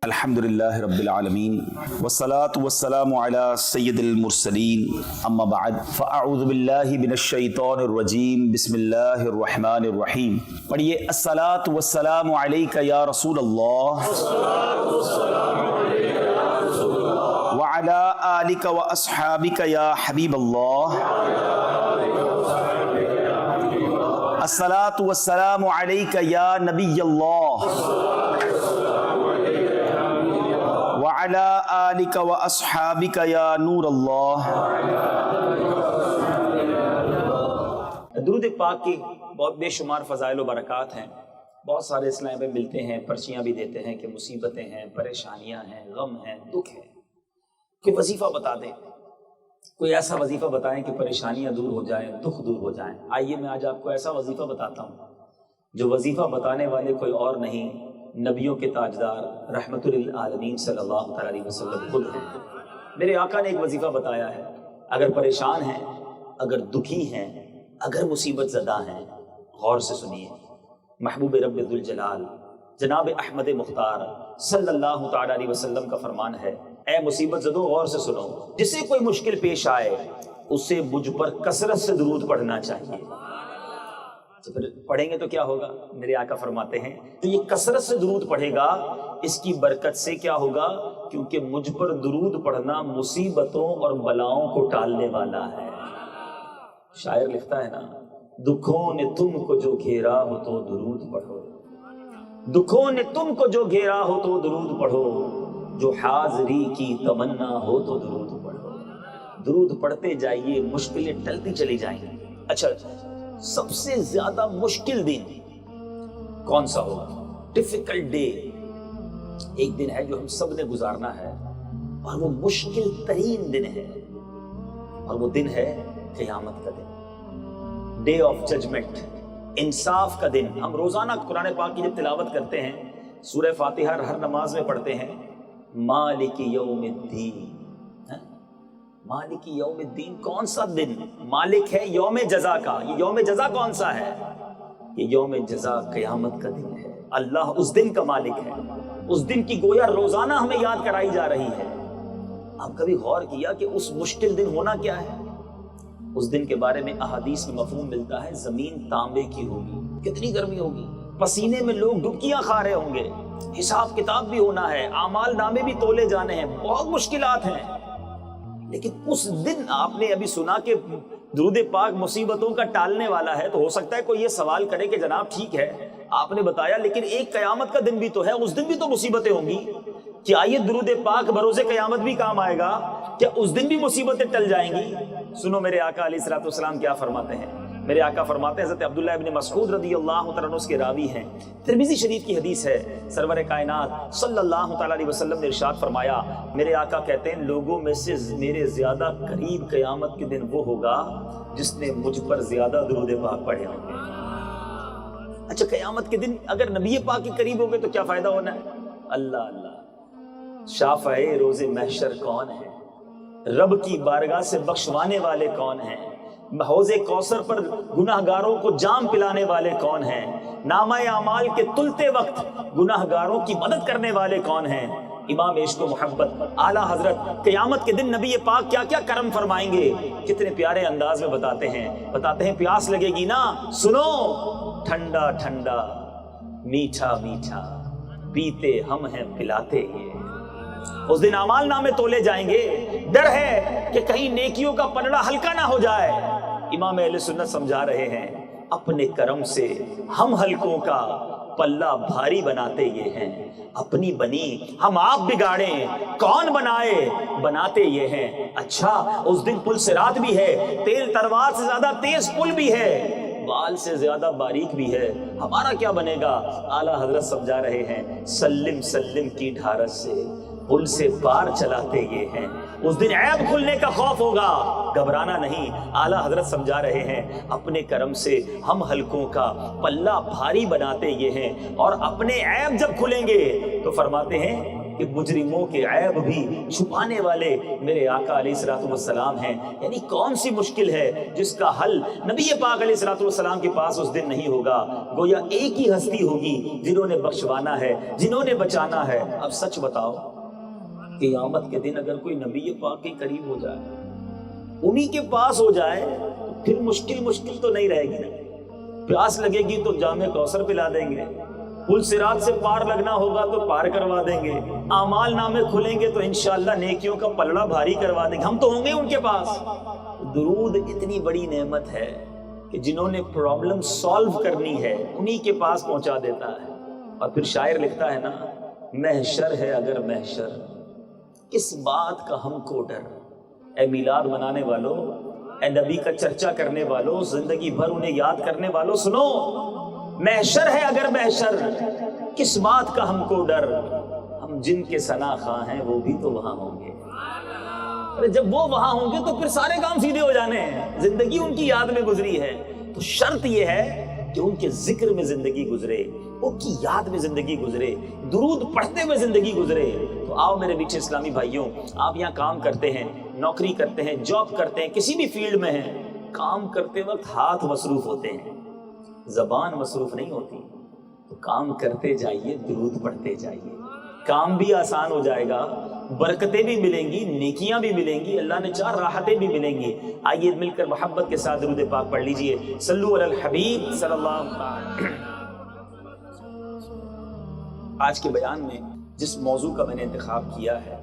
الحمدللہ رب العالمین والصلاة والسلام علی سید المرسلین اما بعد فاعوذ باللہ من الشیطان الرجیم بسم اللہ الرحمن الرحیم. پڑھیے الصلاة والسلام علیک یا رسول اللہ وعلی آلک واصحابک یا حبیب اللہ. الصلاة والسلام علیک یا نبی اللہ وعلی آلک واصحابک یا نور اللہ. درود پاک کی بہت بے شمار فضائل و برکات ہیں. بہت سارے اسلام میں ملتے ہیں، پرچیاں بھی دیتے ہیں کہ مصیبتیں ہیں، پریشانیاں ہیں، غم ہیں، دکھ ہے. کوئی وظیفہ بتا دیں، کوئی ایسا وظیفہ بتائیں کہ پریشانیاں دور ہو جائیں، دکھ دور ہو جائیں. آئیے میں آج آپ کو ایسا وظیفہ بتاتا ہوں جو وظیفہ بتانے والے کوئی اور نہیں، نبیوں کے تاجدار رحمت للعالمین صلی اللہ علیہ وسلم خود ہیں. میرے آقا نے ایک وظیفہ بتایا ہے. اگر پریشان ہیں، اگر دکھی ہیں، اگر مصیبت زدہ ہیں، غور سے سنیے. محبوب رب ذوالجلال جناب احمد مختار صلی اللہ تعالی علیہ وسلم کا فرمان ہے، اے مصیبت زدو غور سے سنو، جسے کوئی مشکل پیش آئے اسے مجھ پر کثرت سے درود پڑھنا چاہیے. تو پھر پڑھیں گے تو کیا ہوگا؟ میرے آقا فرماتے ہیں تو یہ کثرت سے درود پڑھے گا، اس کی برکت سے کیا ہوگا؟ کیونکہ مجھ پر درود پڑھنا مصیبتوں اور بلاؤں کو ٹالنے والا ہے. شاعر لکھتا ہے نا، دکھوں نے تم کو جو گھیرا ہو تو درود پڑھو، دکھوں نے تم کو جو گھیرا ہو تو درود پڑھو، جو حاضری کی تمنا ہو تو درود پڑھو. درود پڑھتے جائیے، مشکلیں ٹلتی چلی جائیں گی. اچھا، سب سے زیادہ مشکل دن کون سا ہوگا؟ Difficult day. ایک دن ہے جو ہم سب نے گزارنا ہے اور وہ مشکل ترین دن ہے، اور وہ دن ہے قیامت کا دن، ڈے آف ججمنٹ، انصاف کا دن. ہم روزانہ قرآن پاک کی جب تلاوت کرتے ہیں، سورہ فاتحہ ہر نماز میں پڑھتے ہیں، مالک یوم الدین. مالک یوم الدین کون سا دن؟ مالک ہے یوم جزا کا. یہ یوم جزا کون سا ہے؟ یہ یوم جزا قیامت کا دن ہے. اللہ اس دن کا مالک ہے. اس دن کی گویا روزانہ ہمیں یاد کرائی جا رہی ہے. آپ کبھی غور کیا کہ اس مشکل دن ہونا کیا ہے؟ اس دن کے بارے میں احادیث میں مفہوم ملتا ہے، زمین تانبے کی ہوگی. کتنی گرمی ہوگی، پسینے میں لوگ ڈبکیاں کھا رہے ہوں گے، حساب کتاب بھی ہونا ہے، اعمال نامے بھی تولے جانے ہیں، بہت مشکلات ہیں. لیکن اس دن آپ نے ابھی سنا کہ درود پاک مصیبتوں کا ٹالنے والا ہے، تو ہو سکتا ہے کوئی یہ سوال کرے کہ جناب ٹھیک ہے آپ نے بتایا، لیکن ایک قیامت کا دن بھی تو ہے، اس دن بھی تو مصیبتیں ہوں گی. کیا یہ درود پاک بروز قیامت بھی کام آئے گا؟ کیا اس دن بھی مصیبتیں ٹل جائیں گی؟ سنو میرے آقا علیہ الصلوۃ والسلام کیا فرماتے ہیں. میرے آقا فرماتے ہیں، حضرت عبداللہ ابن مسعود رضی اللہ تعالیٰ عنہ اس کے راوی ہیں، ترمذی شریف کی حدیث ہے. سرور کائنات صلی اللہ تعالیٰ علیہ وسلم نے ارشاد فرمایا، میرے آقا کہتے ہیں لوگوں میں سے میرے زیادہ قریب قیامت کے دن وہ ہوگا جس نے مجھ پر زیادہ درود پاک پڑھے ہوں گے. اچھا، قیامت کے دن اگر نبی پاک کے قریب ہو گئے تو کیا فائدہ ہونا ہے؟ اللہ اللہ. شافع روز محشر کون ہے؟ رب کی بارگاہ سے بخشوانے والے کون ہیں؟ حوض کوثر پر گناہگاروں کو جام پلانے والے کون ہیں؟ نامہ اعمال کے تلتے وقت گناہگاروں کی مدد کرنے والے کون ہیں؟ امام عشق و محبت اعلیٰ حضرت قیامت کے دن نبی پاک کیا کیا کرم فرمائیں گے، کتنے پیارے انداز میں بتاتے ہیں. پیاس لگے گی نا، سنو، ٹھنڈا ٹھنڈا میٹھا میٹھا پیتے ہم ہیں پلاتے یہ. اس دن اعمال نامے تولے جائیں گے، ڈر ہے کہ کہیں نیکیوں کا پلڑا ہلکا نہ ہو جائے. امام اہل سنت سمجھا رہے ہیں، اپنے کرم سے ہم ہلکوں کا پلہ بھاری بناتے یہ ہیں. اپنی بنی ہم آپ بگاڑیں، کون بنائے بناتے یہ ہیں. اچھا، اس دن پل صراط بھی ہے، تیل تلوار سے زیادہ تیز پل بھی ہے، بال سے زیادہ باریک بھی ہے. ہمارا کیا بنے گا؟ اعلیٰ حضرت سمجھا رہے ہیں، سلم سلم کی ڈھارس سے پل سے پار چلاتے یہ ہیں. اس دن عیب کھلنے کا خوف ہوگا، گھبرانا نہیں. اعلیٰ حضرت سمجھا رہے ہیں، اپنے کرم سے ہم ہلکوں کا پلہ بھاری بناتے یہ ہیں، اور اپنے عیب جب کھلیں گے تو فرماتے ہیں کہ مجرموں کے عیب بھی چھپانے والے میرے آقا علیہ الصلوۃ والسلام ہیں۔ یعنی کون سی مشکل ہے جس کا حل نبی پاک علیہ الصلوۃ والسلام کے پاس اس دن نہیں ہوگا؟ گویا ایک ہی ہستی ہوگی جنہوں نے بخشوانا ہے، جنہوں نے بچانا ہے۔ اب سچ بتاؤ، قیامت کے دن اگر کوئی نبی پاک کے قریب ہو جائے، انہی کے پاس ہو جائے، تو پھر مشکل تو نہیں رہے گی نا۔ پیاس لگے گی تو جام کوثر پلا دیں گے، پل صراط سے پار لگنا ہوگا تو پار کروا دیں گے، اعمال نامے کھلیں گے تو انشاءاللہ نیکیوں کا پلڑا بھاری کروا دیں گے، ہم تو ہوں گے ان کے پاس۔ درود اتنی بڑی نعمت ہے کہ جنہوں نے پرابلم سالو کرنی ہے انہی کے پاس پہنچا دیتا ہے۔ اور پھر شاعر لکھتا ہے نا، محشر ہے اگر محشر، کس بات کا ہم کو ڈر۔ اے میلاد منانے والوں، اے نبی کا چرچا کرنے والوں، زندگی بھر انہیں یاد کرنے والوں، سنو، محشر ہے اگر محشر، کس بات کا ہم کو ڈر، ہم جن کے ثنا خواہ ہیں وہ بھی تو وہاں ہوں گے۔ ارے جب وہ وہاں ہوں گے تو پھر سارے کام سیدھے ہو جانے ہیں۔ زندگی ان کی یاد میں گزری ہے، تو شرط یہ ہے کہ ان کے ذکر میں زندگی گزرے، ان کی یاد میں زندگی گزرے، درود پڑھتے ہوئے زندگی گزرے۔ تو آؤ میرے میٹھے اسلامی بھائیوں، آپ یہاں کام کرتے ہیں، نوکری کرتے ہیں، جاب کرتے ہیں، کسی بھی فیلڈ میں ہیں، کام کرتے وقت ہاتھ مصروف ہوتے ہیں، زبان مصروف نہیں ہوتی۔ تو کام کرتے جائیے، درود پڑھتے جائیے، کام بھی آسان ہو جائے گا، برکتیں بھی ملیں گی، نیکیاں بھی ملیں گی، اللہ نے چاہ راحتیں بھی ملیں گی۔ آئیے مل کر محبت کے ساتھ درود پاک پڑھ لیجئے، صلو علی الحبیب صلی اللہ علیہ وسلم۔ آج کے بیان میں جس موضوع کا میں نے انتخاب کیا ہے،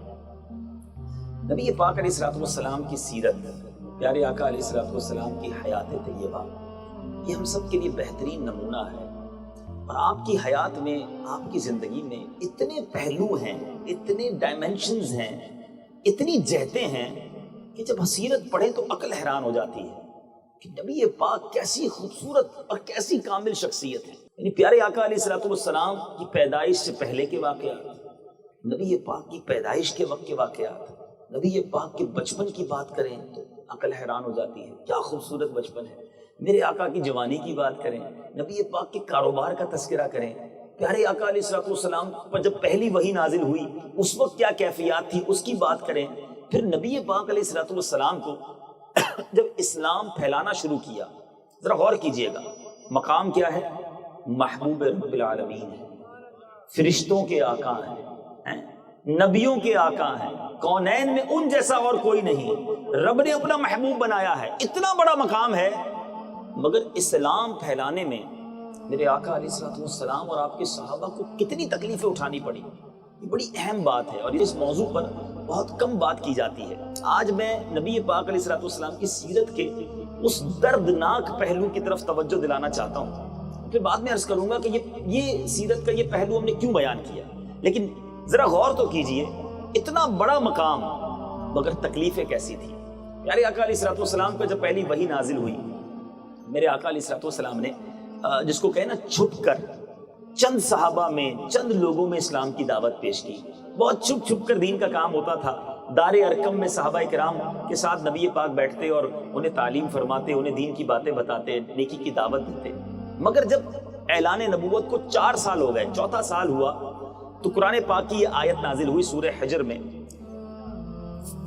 نبی پاک علیہ الصلوۃ والسلام کی سیرت، پیارے آقا علیہ الصلوۃ والسلام کی حیات طیبہ، یہ ہم سب کے لیے بہترین نمونہ ہے۔ اور آپ کی حیات میں، آپ کی زندگی میں اتنے پہلو ہیں، اتنے ڈائمنشنز ہیں، اتنی جہتیں ہیں کہ جب سیرت پڑھیں تو عقل حیران ہو جاتی ہے کہ نبی پاک کیسی خوبصورت اور کیسی کامل شخصیت ہے۔ یعنی پیارے آقا علیہ الصلوۃ والسلام کی پیدائش سے پہلے کے واقعات، نبی پاک کی پیدائش کے وقت کے واقعات، نبی پاک کے بچپن کی بات کریں تو عقل حیران ہو جاتی ہے، کیا خوبصورت بچپن ہے۔ میرے آقا کی جوانی کی بات کریں، نبی پاک کے کاروبار کا تذکرہ کریں، پیارے آقا علیہ الصلوۃ والسلام پر جب پہلی وحی نازل ہوئی اس وقت کیا کیفیات تھی اس کی بات کریں۔ پھر نبی پاک علیہ الصلوۃ والسلام کو جب اسلام پھیلانا شروع کیا، ذرا غور کیجئے گا، مقام کیا ہے؟ محبوب رب العالمین ہے، فرشتوں کے آقا ہیں، نبیوں کے آقا ہیں، کونین میں ان جیسا اور کوئی نہیں، رب نے اپنا محبوب بنایا ہے، اتنا بڑا مقام ہے۔ مگر اسلام پھیلانے میں میرے آقا علیہ الصلوۃ والسلام اور آپ کے صحابہ کو کتنی تکلیفیں اٹھانی پڑی، یہ بڑی اہم بات ہے اور اس موضوع پر بہت کم بات کی جاتی ہے۔ آج میں نبی پاک علیہ الصلوۃ والسلام کی سیرت کے اس دردناک پہلو کی طرف توجہ دلانا چاہتا ہوں، پھر بعد میں عرض کروں گا کہ یہ سیرت کا یہ پہلو ہم نے کیوں بیان کیا۔ لیکن ذرا غور تو کیجئے، اتنا بڑا مقام مگر تکلیفیں کیسی تھی۔ پیارے آقا علیہ الصلوۃ والسلام کو جب پہلی وحی نازل ہوئی، میرے آقا علیہ الصلوۃ والسلام نے جس کو کہنا چھپ کر چند صحابہ میں، چند لوگوں میں اسلام کی دعوت پیش کی۔ بہت چھپ چھپ کر دین کا کام ہوتا تھا۔ دار ارقم میں صحابہ کرام کے ساتھ نبی پاک بیٹھتے اور انہیں تعلیم فرماتے، انہیں دین کی باتیں بتاتے، نیکی کی دعوت دیتے۔ مگر جب اعلان نبوت کو 4 سال ہو گئے، 4تھا سال ہوا، تو قرآن پاک کی یہ آیت نازل ہوئی سورہ حجر میں،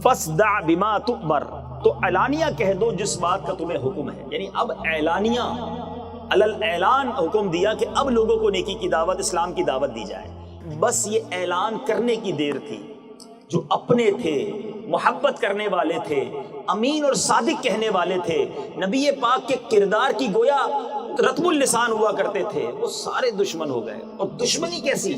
فَاصْدَعْ بِمَا تُؤْمَرْ، تو اعلانیہ کہہ دو جس بات کا تمہیں حکم ہے۔ یعنی اب اعلانیہ اعلان حکم دیا کہ اب لوگوں کو نیکی کی دعوت، اسلام کی دعوت دی جائے۔ بس یہ اعلان کرنے کی دیر تھی۔ جو اپنے تھے، محبت کرنے والے تھے، امین اور صادق کہنے والے تھے، نبی پاک کے کردار کی گویا رتب اللسان ہوا کرتے تھے، وہ سارے دشمن ہو گئے۔ اور دشمنی کیسی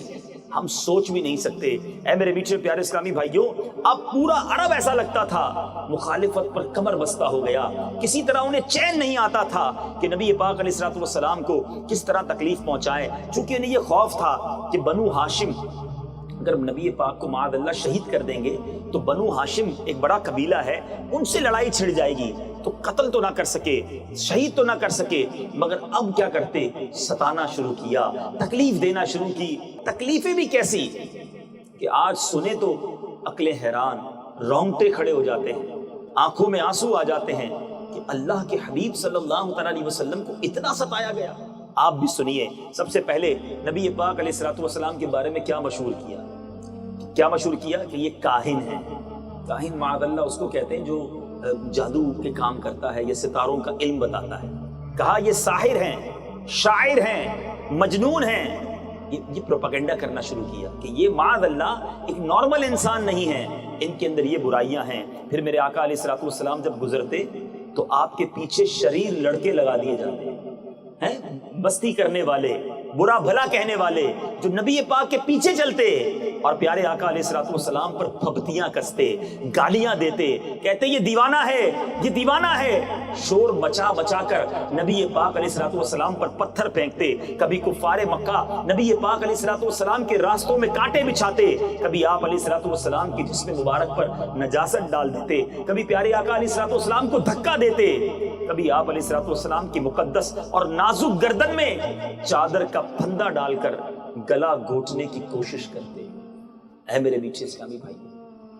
ہم سوچ بھی نہیں سکتے۔ اے میرے میٹھے پیارے اسلامی بھائیوں، اب پورا عرب ایسا لگتا تھا مخالفت پر کمر بستہ ہو گیا، کسی طرح انہیں چین نہیں آتا تھا کہ نبی پاک علیہ الصلوۃ والسلام کو کس طرح تکلیف پہنچائیں، چونکہ انہیں یہ خوف تھا کہ بنو ہاشم اگر نبی پاک کو معاذ اللہ شہید کر دیں گے تو بنو ہاشم ایک بڑا قبیلہ ہے، ان سے لڑائی چھڑ جائے گی تو قتل تو نہ کر سکے، شہید تو نہ کر سکے، مگر اب کیا کرتے؟ ستانا شروع کیا، تکلیف دینا شروع کی۔ تکلیفیں بھی کیسی کہ آج سنے تو عقلیں حیران، رونگٹے کھڑے ہو جاتے ہیں، آنکھوں میں آنسو آ جاتے ہیں کہ اللہ کے حبیب صلی اللہ تعالیٰ علیہ وسلم کو اتنا ستایا گیا۔ آپ بھی سنیے، سب سے پہلے نبی پاک علیہ الصلوۃ والسلام کے بارے میں کیا مشہور کیا، کیا مشہور کیا کہ یہ کاہن ہے. کاہن معاذ اللہ اس کو کہتے ہیں جو جادو کے کام کرتا ہے یا ستاروں کا علم بتاتا ہے. کہا یہ ساحر ہیں، شاعر ہیں، مجنون ہیں. یہ پروپیگنڈا کرنا شروع کیا کہ یہ معاذ اللہ ایک نارمل انسان نہیں ہے، ان کے اندر یہ برائیاں ہیں. پھر میرے آقا علیہ الصلوۃ والسلام جب گزرتے تو آپ کے پیچھے شریر لڑکے لگا دیے جاتے ہیں، بستی کرنے والے، برا بھلا کہنے والے جو نبی پاک کے پیچھے چلتے اور پیارے آقا علیہ الصلوۃ والسلام پر پھپتیاں کستے، گالیاں دیتے، کہتے یہ دیوانہ ہے، یہ دیوانہ ہے. شور مچا مچا کر نبی پاک علیہ الصلوۃ والسلام پر پتھر پھینکتے. کبھی کفار مکہ نبی پاک علیہ الصلوۃ والسلام کے راستوں میں کانٹے بچھاتے، کبھی آپ علیہ الصلوۃ والسلام کے جسم مبارک پر نجاست ڈال دیتے، کبھی پیارے آقا علیہ الصلوۃ والسلام کو دھکا دیتے، کبھی آپ علیہ الصلوۃ والسلام کی مقدس اور نازک گردن میں چادر کا پھندا ڈال کر گلا گھونٹنے کی کوشش کرتے. اے میرے میٹھے اسلامی بھائی،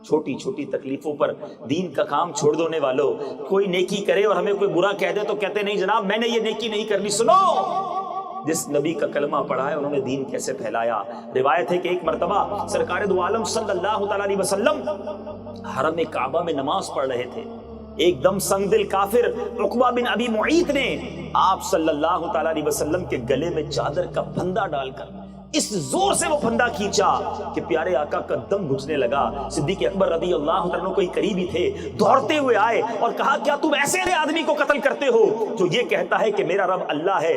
چھوٹی چھوٹی تکلیفوں پر دین کا کام چھوڑ دونے والوں، کوئی نیکی کرے اور ہمیں کوئی برا کہہ دے تو کہتے نہیں جناب میں نے یہ نیکی نہیں کرنی. سنو جس نبی کا کلمہ پڑھا ہے انہوں نے دین کیسے پھیلایا. روایت ہے کہ ایک مرتبہ سرکار دو عالم صلی اللہ تعالی علیہ وسلم حرم کعبہ میں نماز پڑھ رہے تھے. ایک دم سنگ دل کافر عقبہ بن ابی معیط نے آپ صلی اللہ تعالی علیہ وسلم کے گلے میں چادر کا پھندا ڈال کر اس زور سے وہ پھندا کھینچا کہ پیارے آقا کا دم گھٹنے لگا. صدیق اکبر رضی اللہ عنہ کوئی قریبی تھے، دوڑتے ہوئے آئے اور کہا کیا تم ایسے آدمی کو قتل کرتے ہو جو یہ کہتا ہے کہ میرا رب اللہ ہے؟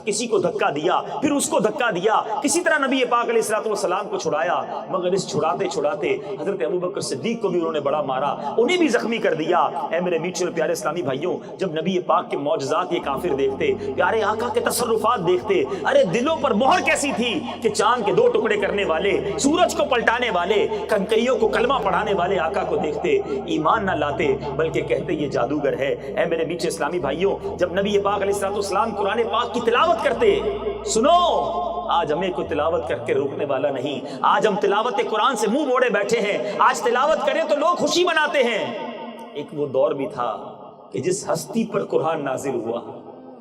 کسی کو دھکا دیا، پھر اس کو دھکا دیا، کسی طرح نبی پاک علیہ الصلوۃ والسلام کو چھڑایا، مگر اس چھڑاتے چھڑاتے حضرت ابوبکر صدیق کو بھی انہوں نے بڑا مارا، انہیں بھی زخمی کر دیا. اے میرے میٹھے اور پیارے اسلامی بھائیوں، جب نبی پاک کے معجزات یہ کافر دیکھتے، پیارے آقا کے تصرفات دیکھتے، ارے دلوں پر مہر کیسی تھی کہ چاند کے 2 ٹکڑے کرنے والے، سورج کو پلٹانے والے، کنکریوں کو کلمہ پڑھانے والے آقا کو دیکھتے ایمان نہ لاتے بلکہ کہتے یہ جادوگر ہے. اے میرے میٹھے اسلامی بھائیوں، جب نبی پاک علیہ الصلوۃ والسلام قرآن پاک کی تلاوت کرتے، سنو آج ہمیں کوئی تلاوت کر کے روکنے والا نہیں. آج ہم تلاوت قرآن سے منہ موڑے بیٹھے ہیں. آج تلاوت کریں تو لوگ خوشی مناتے ہیں. ایک وہ دور بھی تھا کہ جس ہستی پر قرآن نازل ہوا،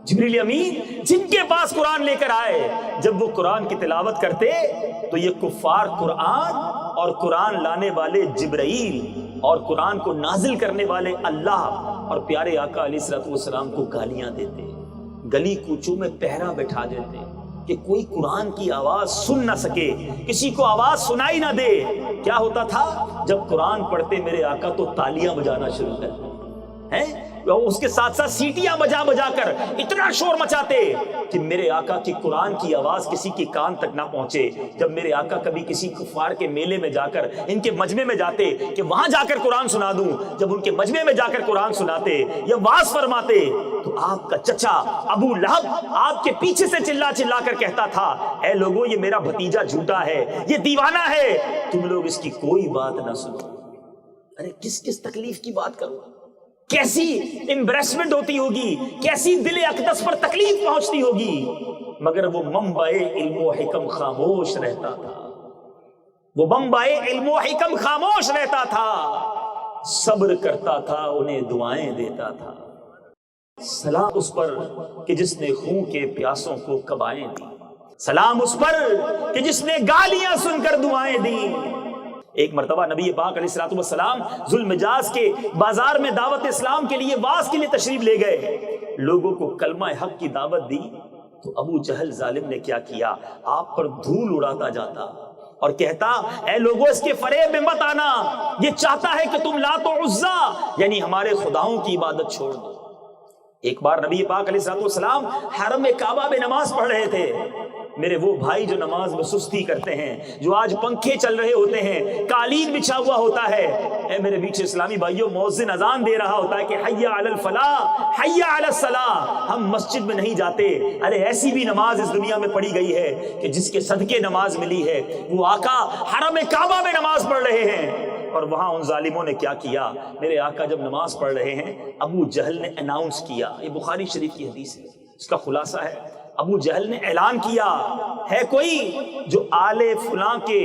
جبریل امین جن کے پاس قرآن لے کر آئے، جب وہ قرآن کی تلاوت کرتے تو یہ کفار قرآن اور قرآن لانے والے جبرائیل اور قرآن کو نازل کرنے والے اللہ اور پیارے آقا علیہ الصلوۃ والسلام کو گالیاں دیتے، گلی کوچوں میں پہرا بٹھا دیتے کہ کوئی قرآن کی آواز سن نہ سکے، کسی کو آواز سنائی نہ دے. کیا ہوتا تھا جب قرآن پڑھتے میرے آقا تو تالیاں بجانا شروع کرتے ہیں، اس کے ساتھ ساتھ سیٹیاں بجا بجا کر اتنا شور مچاتے کہ میرے آقا کی قرآن کی آواز کسی کے کان تک نہ پہنچے. جب میرے آقا کبھی کسی کفار کے میلے میں جا کر ان کے مجمع میں جاتے کہ وہاں جا کر قرآن سنا دوں، جب ان کے مجمع میں جا کر قرآن سناتے یا واعظ فرماتے تو آپ کا چچا ابو لہب آپ کے پیچھے سے چلا چلا کر کہتا تھا اے لوگوں یہ میرا بھتیجا جھوٹا ہے، یہ دیوانہ ہے، تم لوگ اس کی کوئی بات نہ سنو. ارے کس تکلیف کی بات کرو، کیسی امبریسمنٹ ہوتی ہوگی، کیسی دل اقدس پر تکلیف پہنچتی ہوگی. مگر وہ منبع علم و حکم خاموش رہتا تھا، وہ منبع علم و حکم خاموش رہتا تھا، صبر کرتا تھا، انہیں دعائیں دیتا تھا. سلام اس پر کہ جس نے خون کے پیاسوں کو کبائیں دی، سلام اس پر کہ جس نے گالیاں سن کر دعائیں دی. ایک مرتبہ نبی پاک علیہ الصلوۃ والسلام ذوالمجاز کے بازار میں دعوت اسلام کے لیے واعظ کے لیے تشریف لے گئے، لوگوں کو کلمہ حق کی دعوت دی تو ابو جہل ظالم نے کیا کیا، آپ پر دھول اڑاتا جاتا اور کہتا اے لوگوں اس کے فریب میں مت آنا، یہ چاہتا ہے کہ تم لات و عزا یعنی ہمارے خداؤں کی عبادت چھوڑ دو. ایک بار نبی پاک علیہ الصلوۃ والسلام حرم کعبہ میں نماز پڑھ رہے تھے. میرے وہ بھائی جو نماز میں سستی کرتے ہیں، جو آج پنکھے چل رہے ہوتے ہیں، قالین بچھا ہوا ہوتا ہے، اے میرے بیچ اسلامی بھائیوں مؤذن اذان دے رہا ہوتا ہے کہ حی علی الفلاح حی علی الصلاح، ہم مسجد میں نہیں جاتے. ارے ایسی بھی نماز اس دنیا میں پڑھی گئی ہے کہ جس کے صدقے نماز ملی ہے، وہ آقا حرم کعبہ میں نماز پڑھ رہے ہیں. اور وہاں ان ظالموں نے کیا کیا، میرے آقا جب نماز پڑھ رہے ہیں ابو جہل نے اناؤنس کیا، یہ بخاری شریف کی حدیث ہے، اس کا خلاصہ ہے ابو جہل نے اعلان کیا ہے کوئی جو آل فلاں کے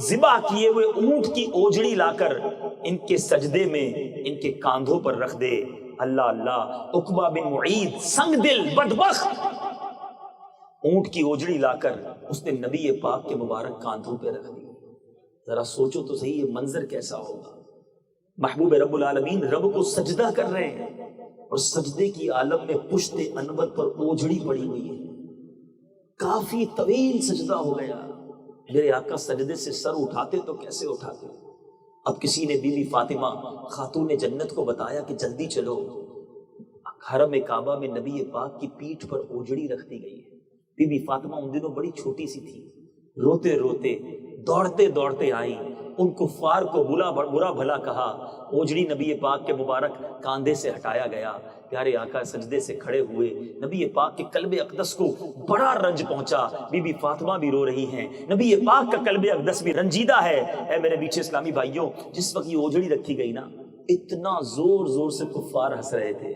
ذبح کیے ہوئے اونٹ کی اوجڑی لا کر ان کے سجدے میں ان کے کاندھوں پر رکھ دے. اللہ اللہ، عقبہ بن معیط سنگ دل بدبخت اونٹ کی اوجڑی لا کر اس نے نبی پاک کے مبارک کاندھوں پہ رکھ دی. ذرا سوچو تو صحیح یہ منظر کیسا ہوگا. محبوب رب العالمین رب کو سجدہ کر رہے ہیں اور سجدے کی عالم میں پشت انور پر اوجھڑی پڑی ہوئی ہے. کافی طویل سجدہ ہو گیا. میرے آقا سجدے سے سر اٹھاتے تو کیسے اٹھاتے؟ اب کسی نے بی بی فاطمہ خاتون جنت کو بتایا کہ جلدی چلو، حرم کعبہ میں نبی پاک کی پیٹھ پر اوجڑی رکھ دی گئی ہے. بی بی فاطمہ ان دنوں بڑی چھوٹی سی تھی. روتے روتے دوڑتے دوڑتے آئی، ان کفار کو برا بھلا کہا. اوجڑی نبی پاک کے مبارک کاندھے سے ہٹایا گیا. پیارے آقا سجدے سے کھڑے ہوئے. نبی پاک کے قلب اقدس کو بڑا رنج پہنچا. بی بی فاطمہ بھی رو رہی ہیں، نبی پاک کا قلب اقدس بھی رنجیدہ ہے. اے میرے میٹھے اسلامی بھائیوں، جس وقت یہ اوجڑی رکھی گئی نا، اتنا زور زور سے کفار ہنس رہے تھے،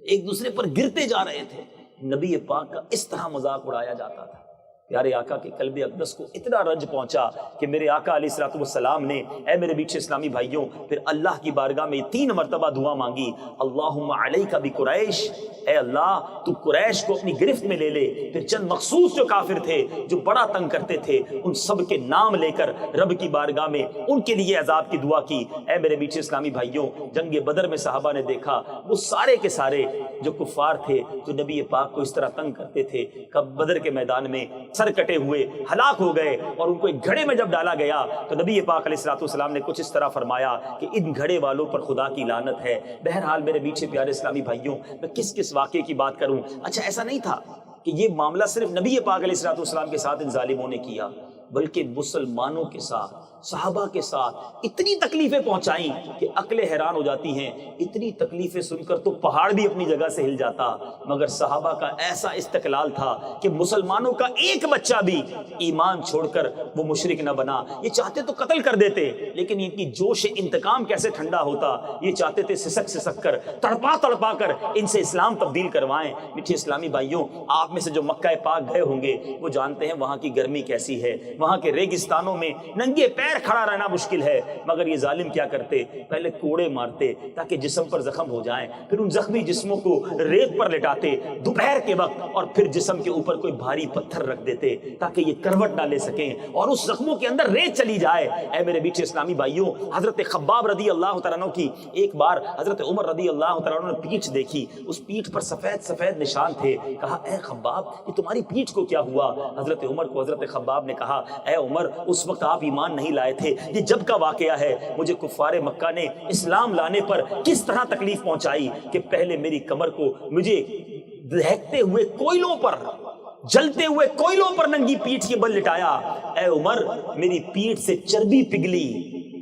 ایک دوسرے پر گرتے جا رہے تھے. نبی پاک کا اس طرح مذاق اڑایا جاتا تھا. پیارے آقا کے قلب اقدس کو اتنا رنج پہنچا کہ میرے آقا علیہ الصلوۃ والسلام نے، اے میرے میٹھے اسلامی بھائیوں، پھر اللہ کی بارگاہ میں 3 مرتبہ دعا مانگی. اللہم علیک بقریش، اے اللہ تو قریش کو اپنی گرفت میں لے لے. پھر چند مخصوص جو کافر تھے، جو بڑا تنگ کرتے تھے، ان سب کے نام لے کر رب کی بارگاہ میں ان کے لیے عذاب کی دعا کی. اے میرے میٹھے اسلامی بھائیوں، جنگ بدر میں صحابہ نے دیکھا وہ سارے کے سارے جو کفار تھے، جو نبی پاک کو اس طرح تنگ کرتے تھے، کب بدر کے میدان میں سر کٹے ہوئے ہلاک ہو گئے. اور ان کو ایک گھڑے میں جب ڈالا گیا تو نبی پاک علیہ الصلوۃ والسلام نے کچھ اس طرح فرمایا کہ ان گھڑے والوں پر خدا کی لعنت ہے. بہرحال میرے میٹھے پیارے اسلامی بھائیوں، میں کس واقعے کی بات کروں. اچھا، ایسا نہیں تھا کہ یہ معاملہ صرف نبی پاک علیہ الصلوۃ والسلام کے ساتھ ان ظالموں نے کیا، بلکہ مسلمانوں کے ساتھ، صحابہ کے ساتھ اتنی تکلیفیں پہنچائیں کہ عقلیں حیران ہو جاتی ہیں. اتنی تکلیفیں سن کر تو پہاڑ بھی اپنی جگہ سے ہل جاتا، مگر صحابہ کا ایسا استقلال تھا کہ مسلمانوں کا ایک بچہ بھی ایمان چھوڑ کر وہ مشرک نہ بنا. یہ چاہتے تو قتل کر دیتے، لیکن ان کی جوش انتقام کیسے ٹھنڈا ہوتا، یہ چاہتے تھے سسک کر، تڑپا کر ان سے اسلام تبدیل کروائیں. میٹھے اسلامی بھائیوں، آپ میں سے جو مکہ پاک گئے ہوں گے وہ جانتے ہیں وہاں کی گرمی کیسی ہے. وہاں کے ریگستانوں میں ننگے پیر کھڑا رہنا مشکل ہے، مگر یہ ظالم کیا کرتے، پہلے کوڑے مارتے تاکہ جسم پر زخم ہو جائیں، پھر ان زخمی جسموں کو ریت پر لٹاتے دوپہر کے وقت، اور پھر جسم کے اوپر کوئی بھاری پتھر رکھ دیتے تاکہ یہ کروٹ نہ لے سکیں اور اس زخموں کے اندر ریت چلی جائے. اے میرے میٹھے اسلامی بھائیوں، حضرت خباب رضی اللہ تعالیٰ عنہ کی ایک بار حضرت عمر رضی اللہ تعالیٰ عنہ نے پیٹھ دیکھی، اس پیٹھ پر سفید سفید نشان تھے. کہا اے خباب، یہ تمہاری پیٹھ کو کیا ہوا؟ حضرت عمر کو حضرت خباب نے کہا اے عمر، اس وقت آپ ایمان نہیں لائے تھے، یہ جب کا واقعہ ہے. مجھے کفار مکہ نے اسلام لانے پر کس طرح تکلیف پہنچائی کہ پہلے میری کمر کو مجھے دہکتے ہوئے کوئلوں پر، جلتے ہوئے کوئلوں پر ننگی پیٹھ کے بل لٹایا. اے عمر، میری پیٹھ سے چربی پگھلی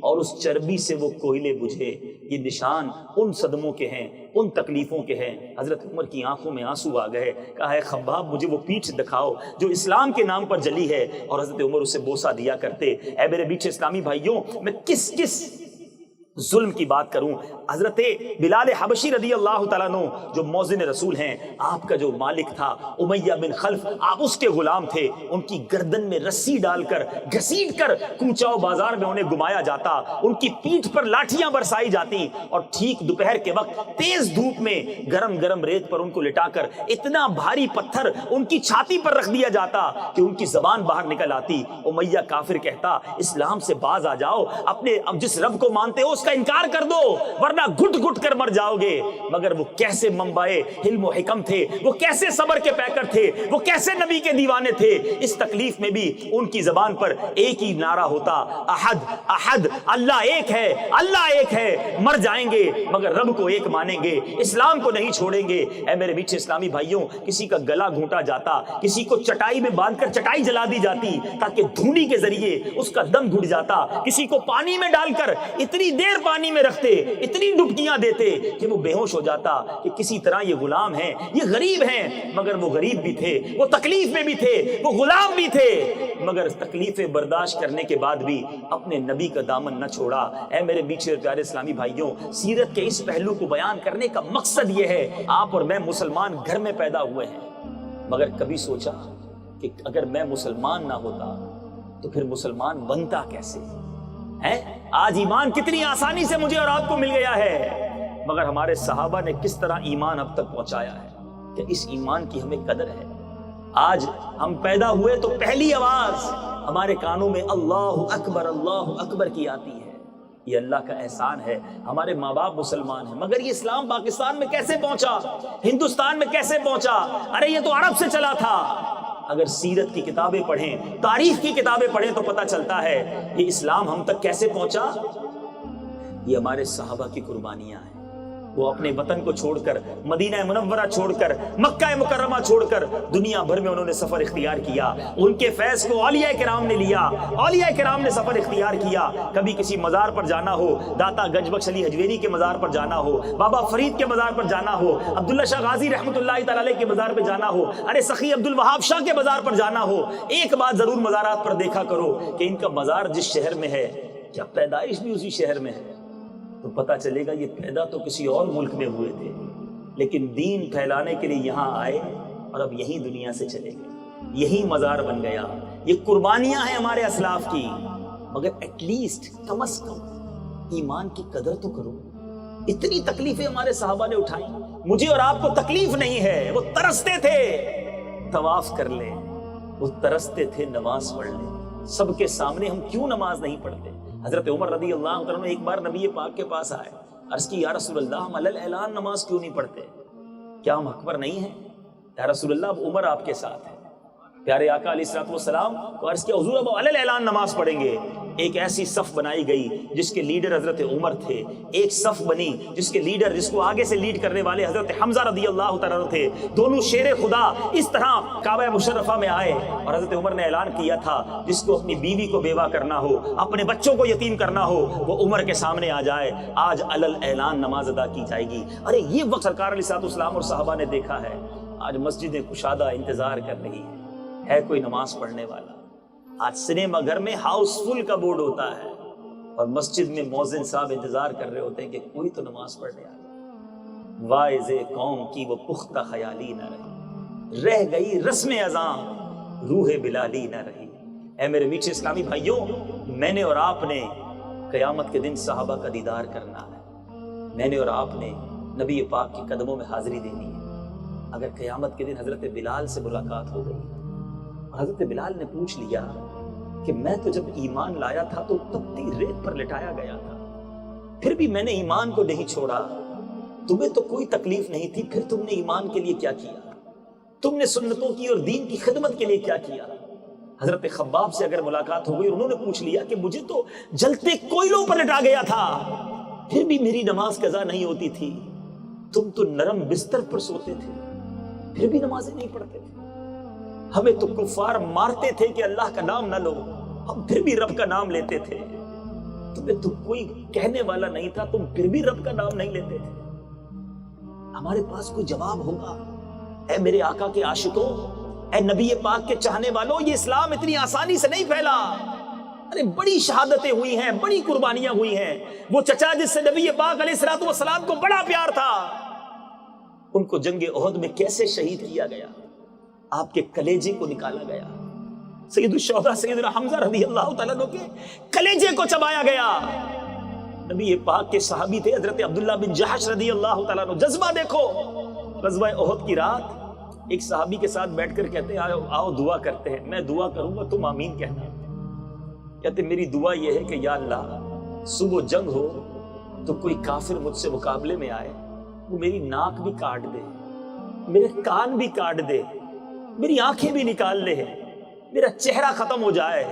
اور اس چربی سے وہ کوئلے بجھے. یہ نشان ان صدموں کے ہیں، ان تکلیفوں کے ہیں. حضرت عمر کی آنکھوں میں آنسو آ گئے. کہا ہے خباب، مجھے وہ پیٹھ دکھاؤ جو اسلام کے نام پر جلی ہے. اور حضرت عمر اسے بوسہ دیا کرتے. اے میرے میٹھے اسلامی بھائیوں، میں کس ظلم کی بات کروں. حضرت بلال حبشی رضی اللہ تعالیٰ عنہ جو موذن رسول ہیں، آپ کا جو مالک تھا امیہ بن خلف، آپ اس کے غلام تھے. ان کی گردن میں رسی ڈال کر گھسیٹ کر کوچہ و بازار میں انہیں گھمایا جاتا، ان کی پیٹھ پر لاٹھیاں برسائی جاتی، اور ٹھیک دوپہر کے وقت تیز دھوپ میں گرم ریت پر ان کو لٹا کر اتنا بھاری پتھر ان کی چھاتی پر رکھ دیا جاتا کہ ان کی زبان باہر نکل آتی. امیہ کافر کہتا اسلام سے باز آ جاؤ، اپنے اب جس رب کو مانتے ہو اس کا انکار کر دو ورنہ گھٹ گھٹ کر مر جاؤ گے. مگر وہ کیسے منبعے علم و حکم تھے، وہ کیسے صبر کے پیکر تھے، وہ کیسے نبی کے دیوانے تھے. اس تکلیف میں بھی ان کی زبان پر ایک ہی نعرہ ہوتا، احد احد، اللہ ایک ہے، اللہ ایک ہے. مر جائیں گے مگر رب کو ایک مانیں گے، اسلام کو نہیں چھوڑیں گے. اے میرے میٹھے اسلامی بھائیوں، کسی کا گلا گھونٹا جاتا، کسی کو چٹائی میں باندھ کر چٹائی جلا دی جاتی تاکہ دھونی کے ذریعے اس کا دم گھٹ جاتا. کسی کو پانی میں ڈال کر اتنی دیر پانی میں رکھتے، اتنی ڈبکیاں دیتے کہ وہ بے ہوش ہو جاتا کہ کسی طرح یہ غلام ہیں، یہ غریب ہیں. مگر وہ غریب بھی تھے، وہ تکلیف میں بھی تھے، وہ غلام بھی تھے، مگر تکلیفیں برداشت کرنے کے بعد بھی اپنے نبی کا دامن نہ چھوڑا. اے میرے میٹھے اور پیارے اسلامی بھائیوں، سیرت کے اس پہلو کو بیان کرنے کا مقصد یہ ہے، آپ اور میں مسلمان گھر میں پیدا ہوئے ہیں، مگر کبھی سوچا کہ اگر میں مسلمان نہ ہوتا تو پھر مسلمان بنتا کیسے ہے؟ آج ایمان کتنی آسانی سے مجھے اور آپ کو مل گیا ہے، مگر ہمارے صحابہ نے کس طرح ایمان اب تک پہنچایا ہے کہ اس ایمان کی ہمیں قدر ہے. آج ہم پیدا ہوئے تو پہلی آواز ہمارے کانوں میں اللہ اکبر کی آتی ہے. یہ اللہ کا احسان ہے. ہمارے ماں باپ مسلمان ہیں مگر یہ اسلام پاکستان میں کیسے پہنچا, ہندوستان میں کیسے پہنچا؟ ارے یہ تو عرب سے چلا تھا. اگر سیرت کی کتابیں پڑھیں, تاریخ کی کتابیں پڑھیں تو پتہ چلتا ہے یہ اسلام ہم تک کیسے پہنچا. یہ ہمارے صحابہ کی قربانیاں ہیں. وہ اپنے وطن کو چھوڑ کر, مدینہ منورہ چھوڑ کر, مکہ مکرمہ چھوڑ کر دنیا بھر میں انہوں نے سفر اختیار کیا. ان کے فیض کو اولیاء کرام نے لیا, اولیاء کرام نے سفر اختیار کیا. کبھی کسی مزار پر جانا ہو, داتا گنج بخش علی حجویری کے مزار پر جانا ہو, بابا فرید کے مزار پر جانا ہو, عبداللہ شاہ غازی رحمۃ اللہ تعالی علیہ کے مزار پر جانا ہو, ارے سخی عبد الوہاب شاہ کے مزار پر جانا ہو, ایک بات ضرور مزارات پر دیکھا کرو کہ ان کا مزار جس شہر میں ہے کیا پیدائش بھی اسی شہر میں ہے. تو پتہ چلے گا یہ پیدا تو کسی اور ملک میں ہوئے تھے لیکن دین پھیلانے کے لیے یہاں آئے اور اب یہی دنیا سے چلے گئے, یہی مزار بن گیا. یہ قربانیاں ہیں ہمارے اسلاف کی. مگر ایٹ لیسٹ کم از کم ایمان کی قدر تو کرو. اتنی تکلیفیں ہمارے صحابہ نے اٹھائیں, مجھے اور آپ کو تکلیف نہیں ہے. وہ ترستے تھے طواف کر لیں, وہ ترستے تھے نماز پڑھ لیں. سب کے سامنے ہم کیوں نماز نہیں پڑھتے؟ حضرت عمر رضی اللہ عنہ ایک بار نبی پاک کے پاس آئے, عرض کی یا رسول اللہ ہم علی الاعلان نماز کیوں نہیں پڑھتے؟ کیا ہم اکبر نہیں ہیں؟ یا رسول اللہ اب عمر آپ کے ساتھ ہے. پیارے آقا علیہ الصلوۃ والسلام کو عرض کیا حضور اب علی الاعلان نماز پڑھیں گے. ایک ایسی صف بنائی گئی جس کے لیڈر حضرت عمر تھے. ایک صف بنی جس کے لیڈر, جس کو آگے سے لیڈ کرنے والے حضرت حمزہ رضی اللہ تعالیٰ عنہ تھے. دونوں شیر خدا اس طرح کعبہ مشرفہ میں آئے اور حضرت عمر نے اعلان کیا تھا جس کو اپنی بیوی کو بیوہ کرنا ہو, اپنے بچوں کو یتیم کرنا ہو, وہ عمر کے سامنے آ جائے. آج علی الاعلان نماز ادا کی جائے گی. ارے یہ وقت سرکار علیہ الصلوۃ والسلام اور صحابہ نے دیکھا ہے. آج مسجدیں کشادہ انتظار کر رہی ہے کوئی نماز پڑھنے والا. آج سنیما گھر میں ہاؤس فل کا بورڈ ہوتا ہے اور مسجد میں مؤذن صاحب انتظار کر رہے ہوتے ہیں کہ کوئی تو نماز پڑھنے آئے. واعظ قوم کی وہ پختہ خیالی نہ رہی, رہ گئی رسم اذاں روح بلالی نہ رہی. اے میرے میٹھے اسلامی بھائیوں, میں نے اور آپ نے قیامت کے دن صحابہ کا دیدار کرنا ہے. میں نے اور آپ نے نبی پاک کے قدموں میں حاضری دینی ہے. اگر قیامت کے دن حضرت بلال سے ملاقات ہو گئی, حضرت بلال نے پوچھ لیا کہ میں تو جب ایمان لایا تھا تو تپتی ریت پر لٹایا گیا تھا, پھر بھی میں نے ایمان کو نہیں چھوڑا. تمہیں تو کوئی تکلیف نہیں تھی, پھر تم نے ایمان کے لیے کیا کیا؟ تم نے سنتوں کی اور دین کی خدمت کے لیے کیا کیا؟ حضرت خباب سے اگر ملاقات ہو گئی, انہوں نے پوچھ لیا کہ مجھے تو جلتے کوئلوں پر لٹا گیا تھا, پھر بھی میری نماز قضا نہیں ہوتی تھی. تم تو نرم بستر پر سوتے تھے, پھر بھی نمازیں نہیں پڑھتے تھے. ہمیں تو کفار مارتے تھے کہ اللہ کا نام نہ لو, ہم پھر بھی رب کا نام لیتے تھے. تمہیں تو کوئی کہنے والا نہیں تھا, تم پھر بھی رب کا نام نہیں لیتے تھے. ہمارے پاس کوئی جواب ہوگا؟ اے میرے آقا کے عاشقوں, اے نبی پاک کے چاہنے والوں, یہ اسلام اتنی آسانی سے نہیں پھیلا. ارے بڑی شہادتیں ہوئی ہیں, بڑی قربانیاں ہوئی ہیں. وہ چچا جس سے نبی پاک علیہ الصلوۃ والسلام کو بڑا پیار تھا, ان کو جنگ احد میں کیسے شہید کیا گیا, آپ کے کلیجے کو نکالا گیا. سید الشہداء سیدنا حمزہ رضی اللہ تعالیٰ عنہ کے کلیجے کو چبایا گیا. نبی پاک کے صحابی تھے حضرت عبداللہ بن جحش رضی اللہ تعالیٰ عنہ. جذبہ دیکھو, غزوہ احد کی رات ایک صحابی کے ساتھ بیٹھ کر کہتے ہیں آؤ دعا کرتے ہیں, میں دعا کروں گا تم آمین کہنا. کہتے میری دعا یہ ہے کہ یا اللہ صبح جنگ ہو تو کوئی کافر مجھ سے مقابلے میں آئے, وہ میری ناک بھی کاٹ دے, میرے کان بھی کاٹ دے, میری آنکھیں بھی نکال لے, میرا چہرہ ختم ہو جائے,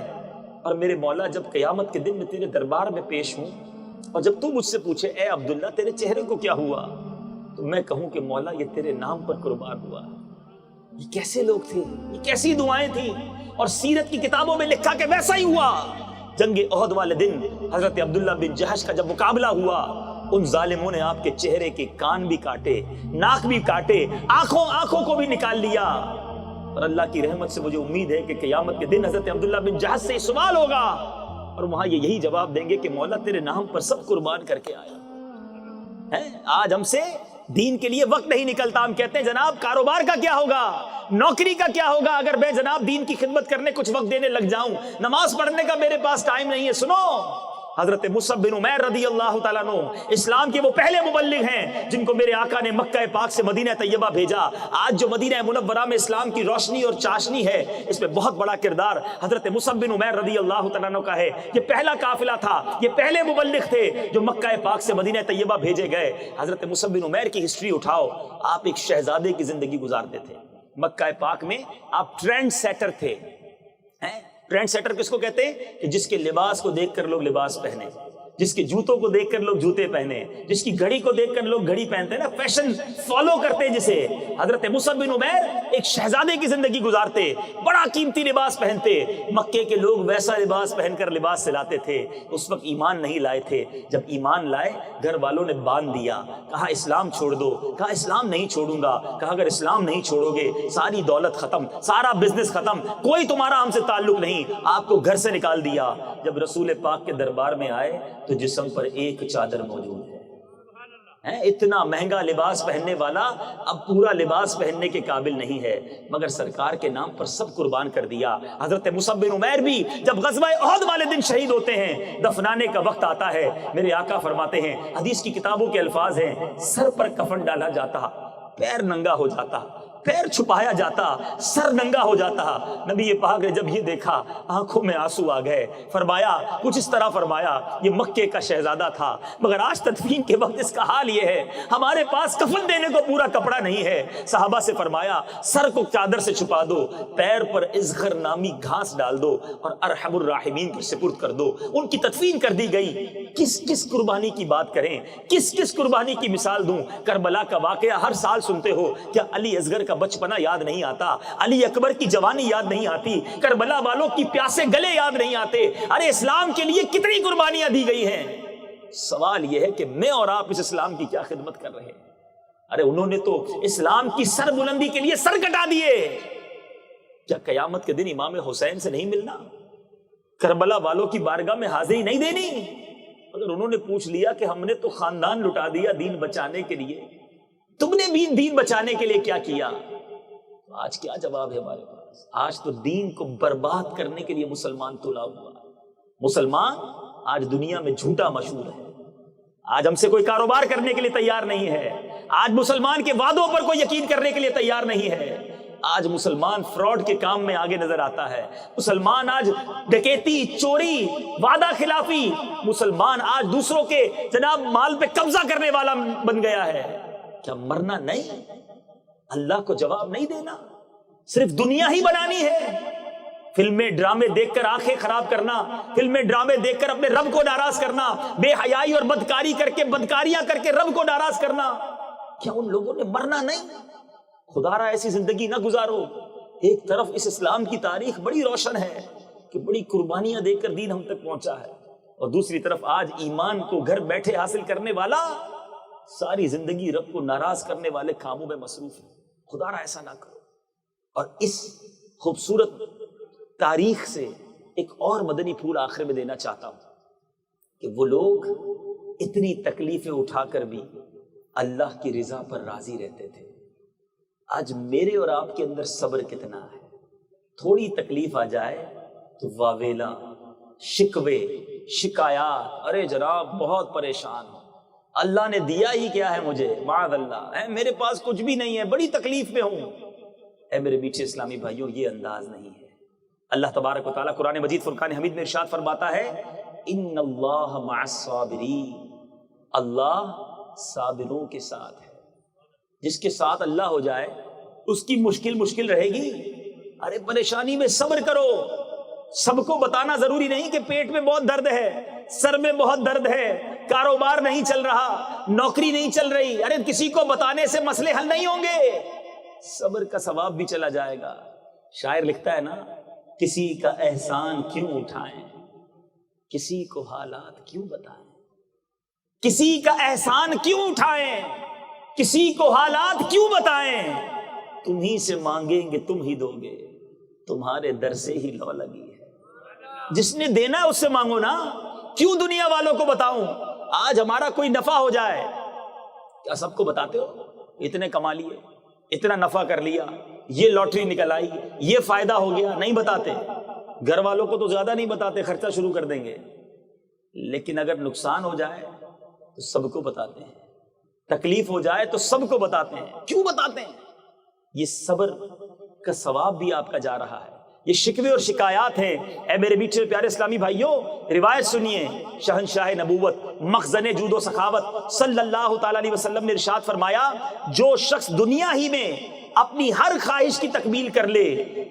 اور میرے مولا جب قیامت کے دن میں تیرے دربار میں پیش ہوں اور جب تو مجھ سے پوچھے اے عبداللہ تیرے چہرے کو کیا ہوا, تو میں کہوں کہ مولا یہ تیرے نام پر قربان ہوا. یہ کیسے لوگ تھے, یہ کیسی دعائیں تھیں, اور سیرت کی کتابوں میں لکھا کہ ویسا ہی ہوا. جنگ احد والے دن حضرت عبداللہ بن جحش کا جب مقابلہ ہوا, ان ظالموں نے آپ کے چہرے کے کان بھی کاٹے, ناک بھی کاٹے, آنکھوں کو بھی نکال لیا. اور اللہ کی رحمت سے مجھے امید ہے کہ قیامت کے دن حضرت عبداللہ بن جحش سے سوال ہوگا اور وہاں یہ یہی جواب دیں گے کہ مولا تیرے نام پر سب قربان کر کے آیا. آج ہم سے دین کے لیے وقت نہیں نکلتا. ہم کہتے ہیں جناب کاروبار کا کیا ہوگا, نوکری کا کیا ہوگا اگر میں جناب دین کی خدمت کرنے کچھ وقت دینے لگ جاؤں, نماز پڑھنے کا میرے پاس ٹائم نہیں ہے. سنو, حضرت مصعب بن عمیر رضی اللہ تعالیٰ عنہ اسلام کے وہ پہلے مبلغ ہیں جن کو میرے آقا نے مکہ پاک سے مدینہ طیبہ بھیجا. آج جو مدینہ منورہ میں اسلام کی روشنی اور چاشنی ہے، اس میں بہت بڑا کردار حضرت مصعب بن عمیر رضی اللہ تعالیٰ عنہ کا ہے. یہ پہلا قافلہ تھا، یہ پہلے مبلغ تھے جو مکہ پاک سے مدینہ طیبہ بھیجے گئے. حضرت مصعب بن عمیر کی ہسٹری اٹھاؤ، آپ ایک شہزادے کی زندگی گزارتے تھے. مکہ پاک میں آپ ٹرینڈ سیٹر تھے. ٹرینڈ سیٹر کس کو کہتے ہیں؟ کہ جس کے لباس کو دیکھ کر لوگ لباس پہنے، جس کے جوتوں کو دیکھ کر لوگ جوتے پہنے، جس کی گھڑی کو دیکھ کر لوگ گھڑی پہنتے ہیں نا، فیشن فالو کرتے جسے. حضرت مصعب بن عمیر ایک شہزادے کی زندگی گزارتے، بڑا قیمتی لباس پہنتے. مکے کے لوگ ویسا لباس پہن کر لباس سلاتے تھے. اس وقت ایمان نہیں لائے تھے. جب ایمان لائے، گھر والوں نے باندھ دیا، کہا اسلام چھوڑ دو. کہا اسلام نہیں چھوڑوں گا. کہا اگر اسلام نہیں چھوڑو گے ساری دولت ختم، سارا بزنس ختم، کوئی تمہارا ہم سے تعلق نہیں. آپ کو گھر سے نکال دیا. جب رسول پاک کے دربار میں آئے تو جسم پر ایک چادر موجود ہے. اتنا مہنگا لباس پہننے والا اب پورا لباس پہننے کے قابل نہیں ہے، مگر سرکار کے نام پر سب قربان کر دیا. حضرت مصعب بن عمیر بھی جب غزوہ احد والے دن شہید ہوتے ہیں، دفنانے کا وقت آتا ہے، میرے آقا فرماتے ہیں، حدیث کی کتابوں کے الفاظ ہیں، سر پر کفن ڈالا جاتا، پیر ننگا ہو جاتا، پیر چھپایا جاتا، سر ننگا ہو جاتا. نبی پاک نے جب یہ دیکھا آنکھوں میں آنسو آ گئے. فرمایا کچھ اس طرح فرمایا، یہ مکے کا شہزادہ تھا، مگر آج تدفین کے وقت اس کا حال یہ ہے، ہمارے پاس کفن دینے کو پورا کپڑا نہیں ہے. صحابہ سے فرمایا سر کو چادر سے چھپا دو، پیر پر ازغر نامی گھاس ڈال دو اور ارحم الراحمین کے سپرد کر دو. ان کی تدفین کر دی گئی. کس قربانی کی بات کریں، کس قربانی کی مثال دوں. کربلا کا واقعہ ہر سال سنتے ہو، کیا علی اصغر کا بچپنا یاد نہیں آتا؟ علی اکبر کی جوانی یاد نہیں آتی؟ کربلا والوں کی پیاسے گلے یاد نہیں آتے؟ ارے اسلام کے لیے کتنی قربانیاں دی گئی ہیں. سوال یہ ہے کہ میں اور آپ اس اسلام کی کیا خدمت کر رہے ہیں؟ ارے انہوں نے تو اسلام کی سر بلندی کے لیے سر کٹا دیے. کیا قیامت کے دن امام حسین سے نہیں ملنا؟ کربلا والوں کی بارگاہ میں حاضری نہیں دینی؟ اگر انہوں نے پوچھ لیا کہ ہم نے تو خاندان لٹا دیا دین بچانے کے لیے، تم نے بھی دین بچانے کے لیے کیا کیا؟ آج کیا جواب ہے ہمارے پاس؟ آج تو دین کو برباد کرنے کے لیے مسلمان تلا ہوا ہے. مسلمان آج دنیا میں جھوٹا مشہور ہے. آج ہم سے کوئی کاروبار کرنے کے لیے تیار نہیں ہے. آج مسلمان کے وعدوں پر کوئی یقین کرنے کے لیے تیار نہیں ہے. آج مسلمان فراڈ کے کام میں آگے نظر آتا ہے. مسلمان آج ڈکیتی، چوری، وعدہ خلافی، مسلمان آج دوسروں کے جناب مال پہ قبضہ کرنے والا بن گیا ہے. کیا مرنا نہیں؟ اللہ کو جواب نہیں دینا؟ صرف دنیا ہی بنانی ہے؟ فلمیں ڈرامے دیکھ کر آنکھیں خراب کرنا، فلمیں ڈرامے دیکھ کر اپنے رب کو ناراض کرنا، بے حیائی اور بدکاری کر کے، بدکاریاں کر کے رب کو ناراض کرنا. کیا ان لوگوں نے مرنا نہیں؟ خدا را ایسی زندگی نہ گزارو. ایک طرف اس اسلام کی تاریخ بڑی روشن ہے کہ بڑی قربانیاں دے کر دین ہم تک پہنچا ہے، اور دوسری طرف آج ایمان کو گھر بیٹھے حاصل کرنے والا ساری زندگی رب کو ناراض کرنے والے کاموں میں مصروف ہے. خدا را ایسا نہ کرو. اور اس خوبصورت تاریخ سے ایک اور مدنی پھول آخر میں دینا چاہتا ہوں کہ وہ لوگ اتنی تکلیفیں اٹھا کر بھی اللہ کی رضا پر راضی رہتے تھے. آج میرے اور آپ کے اندر صبر کتنا ہے؟ تھوڑی تکلیف آ جائے تو واویلا، شکوے، شکایات، ارے جناب بہت پریشان ہوں، اللہ نے دیا ہی کیا ہے مجھے، معاذ اللہ، میرے پاس کچھ بھی نہیں ہے، بڑی تکلیف میں ہوں. اے میرے میٹھے اسلامی بھائیوں، یہ انداز نہیں ہے. اللہ تبارک و تعالیٰ قرآن مجید فرقان حمید میں ارشاد فرماتا ہے، ان اللہ مع الصابرین، اللہ صابروں کے ساتھ ہے. جس کے ساتھ اللہ ہو جائے اس کی مشکل رہے گی. ارے پریشانی میں صبر کرو. سب کو بتانا ضروری نہیں کہ پیٹ میں بہت درد ہے، سر میں بہت درد ہے، کاروبار نہیں چل رہا، نوکری نہیں چل رہی. ارے کسی کو بتانے سے مسئلے حل نہیں ہوں گے، صبر کا ثواب بھی چلا جائے گا. شاعر لکھتا ہے نا، کسی کا احسان کیوں اٹھائیں، کسی کو حالات کیوں بتائیں، کسی کا احسان کیوں اٹھائیں، کسی کو حالات کیوں بتائیں، تمہیں سے مانگیں گے تم ہی دو گے، تمہارے در سے ہی لو لگی ہے. جس نے دینا ہے اس سے مانگو نا، کیوں دنیا والوں کو بتاؤں. آج ہمارا کوئی نفع ہو جائے، کیا سب کو بتاتے ہو؟ اتنے کما لیے، اتنا نفع کر لیا، یہ لاٹری نکل آئی، یہ فائدہ ہو گیا، نہیں بتاتے. گھر والوں کو تو زیادہ نہیں بتاتے، خرچہ شروع کر دیں گے. لیکن اگر نقصان ہو جائے تو سب کو بتاتے ہیں، تکلیف ہو جائے تو سب کو بتاتے ہیں۔ کیوں بتاتے ہیں؟ یہ صبر کا ثواب بھی آپ کا جا رہا ہے۔ یہ شکوے اور شکایات ہیں۔ اے میرے میٹھے پیارے اسلامی بھائیوں، روایت سنیے، شہنشاہ نبوت مخزن جود و سخاوت صلی اللہ تعالی علیہ وسلم نے ارشاد فرمایا، جو شخص دنیا ہی میں اپنی ہر خواہش کی تکمیل کر لے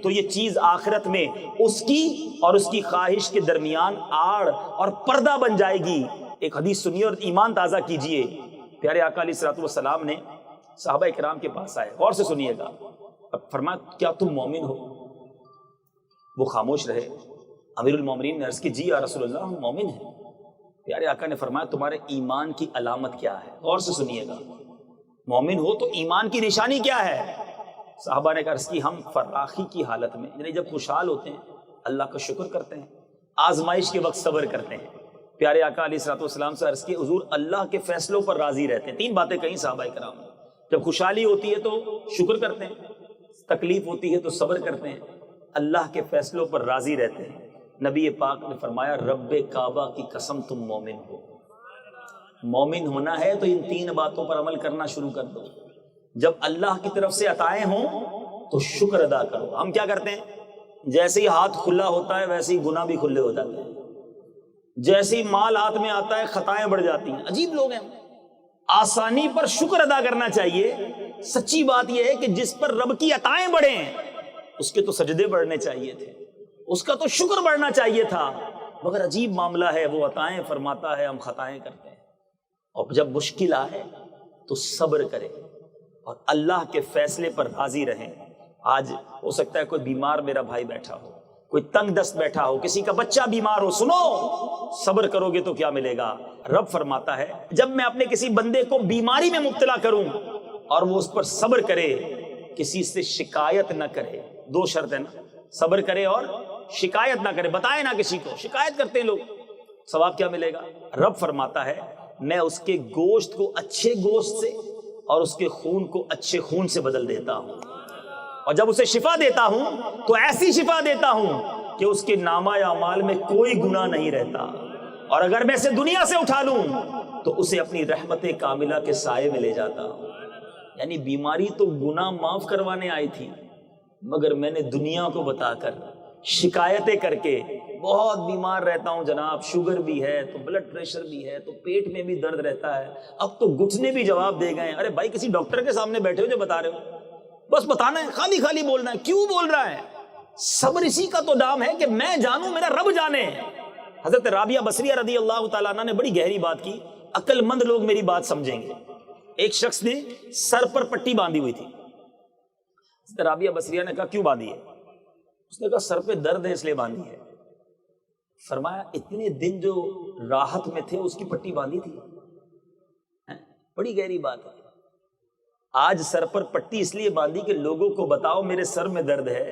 تو یہ چیز آخرت میں اس کی اور اس کی خواہش کے درمیان آڑ اور پردہ بن جائے گی۔ ایک حدیث سنیے اور ایمان تازہ کیجئے۔ پیارے آقا علیہ الصلوۃ والسلام نے صحابہ کرام کے پاس آئے، غور سے سنیے گا، فرمایا کیا تم مومن ہو؟ وہ خاموش رہے۔ امیر المومنین نے عرض کی جی یا رسول اللہ ہم مومن ہیں۔ پیارے آقا نے فرمایا تمہارے ایمان کی علامت کیا ہے؟ غور سے سنیے گا، مومن ہو تو ایمان کی نشانی کیا ہے؟ صحابہ نے عرض کی ہم فراخی کی حالت میں، یعنی جب خوشحال ہوتے ہیں اللہ کا شکر کرتے ہیں، آزمائش کے وقت صبر کرتے ہیں۔ پیارے آقا علیہ الصلوۃ والسلام سے عرض کی حضور اللہ کے فیصلوں پر راضی رہتے ہیں۔ تین باتیں کہیں صحابہ کرام نے، جب خوشحالی ہوتی ہے تو شکر کرتے ہیں، تکلیف ہوتی ہے تو صبر کرتے ہیں، اللہ کے فیصلوں پر راضی رہتے ہیں۔ نبی پاک نے فرمایا رب کعبہ کی قسم تم مومن ہو۔ مومن ہونا ہے تو ان تین باتوں پر عمل کرنا شروع کر دو۔ جب اللہ کی طرف سے عطائیں ہوں تو شکر ادا کرو۔ ہم کیا کرتے ہیں؟ جیسے ہی ہاتھ کھلا ہوتا ہے ویسے ہی گناہ بھی کھلے ہو جاتے ہیں، جیسے ہی مال ہاتھ میں آتا ہے خطائیں بڑھ جاتی ہیں۔ عجیب لوگ ہیں۔ آسانی پر شکر ادا کرنا چاہیے۔ سچی بات یہ ہے کہ جس پر رب کی عطائیں بڑھیں اس کے تو سجدے بڑھنے چاہیے تھے، اس کا تو شکر بڑھنا چاہیے تھا، مگر عجیب معاملہ ہے، وہ عطائیں فرماتا ہے ہم خطائیں کرتے ہیں۔ اور جب مشکل آئے تو صبر کرے اور اللہ کے فیصلے پر راضی رہیں۔ آج ہو سکتا ہے کوئی بیمار میرا بھائی بیٹھا ہو، کوئی تنگ دست بیٹھا ہو، کسی کا بچہ بیمار ہو، سنو صبر کرو گے تو کیا ملے گا؟ رب فرماتا ہے جب میں اپنے کسی بندے کو بیماری میں مبتلا کروں اور وہ اس پر صبر کرے، کسی سے شکایت نہ کرے، دو شرط ہے نا، صبر کرے اور شکایت نہ کرے، بتائے نہ کسی کو، شکایت کرتے ہیں لوگ، ثواب کیا ملے گا؟ رب فرماتا ہے میں اس کے گوشت کو اچھے گوشت سے اور اس کے خون کو اچھے خون سے بدل دیتا ہوں، اور جب اسے شفا دیتا ہوں تو ایسی شفا دیتا ہوں کہ اس کے نامہ اعمال میں کوئی گناہ نہیں رہتا، اور اگر میں اسے دنیا سے اٹھا لوں تو اسے اپنی رحمت کاملہ کے سائے میں لے جاتا ہوں۔ یعنی بیماری تو گناہ معاف کروانے آئی تھی، مگر میں نے دنیا کو بتا کر شکایتیں کر کے بہت بیمار رہتا ہوں جناب، شوگر بھی ہے تو بلڈ پریشر بھی ہے تو پیٹ میں بھی درد رہتا ہے، اب تو گھٹنے بھی جواب دے گئے۔ ارے بھائی کسی ڈاکٹر کے سامنے بیٹھے ہو جو بتا رہے ہو، بس بتانا ہے، خالی خالی بولنا ہے، کیوں بول رہا ہے؟ صبر اسی کا تو نام ہے کہ میں جانوں میرا رب جانے۔ حضرت رابعہ بصریہ رضی اللہ تعالیٰ عنہ نے بڑی گہری بات کی، عقل مند لوگ میری بات سمجھیں گے۔ ایک شخص نے سر پر پٹی باندھی ہوئی تھی، حضرت رابعہ بصریہ نے کہا کیوں باندھی ہے؟ اس نے کہا سر پہ درد ہے اس لیے باندھی ہے۔ فرمایا اتنے دن جو راحت میں تھے اس کی پٹی باندھی تھی؟ بڑی گہری بات ہے۔ آج سر پر پٹی اس لیے باندھی کہ لوگوں کو بتاؤ میرے سر میں درد ہے،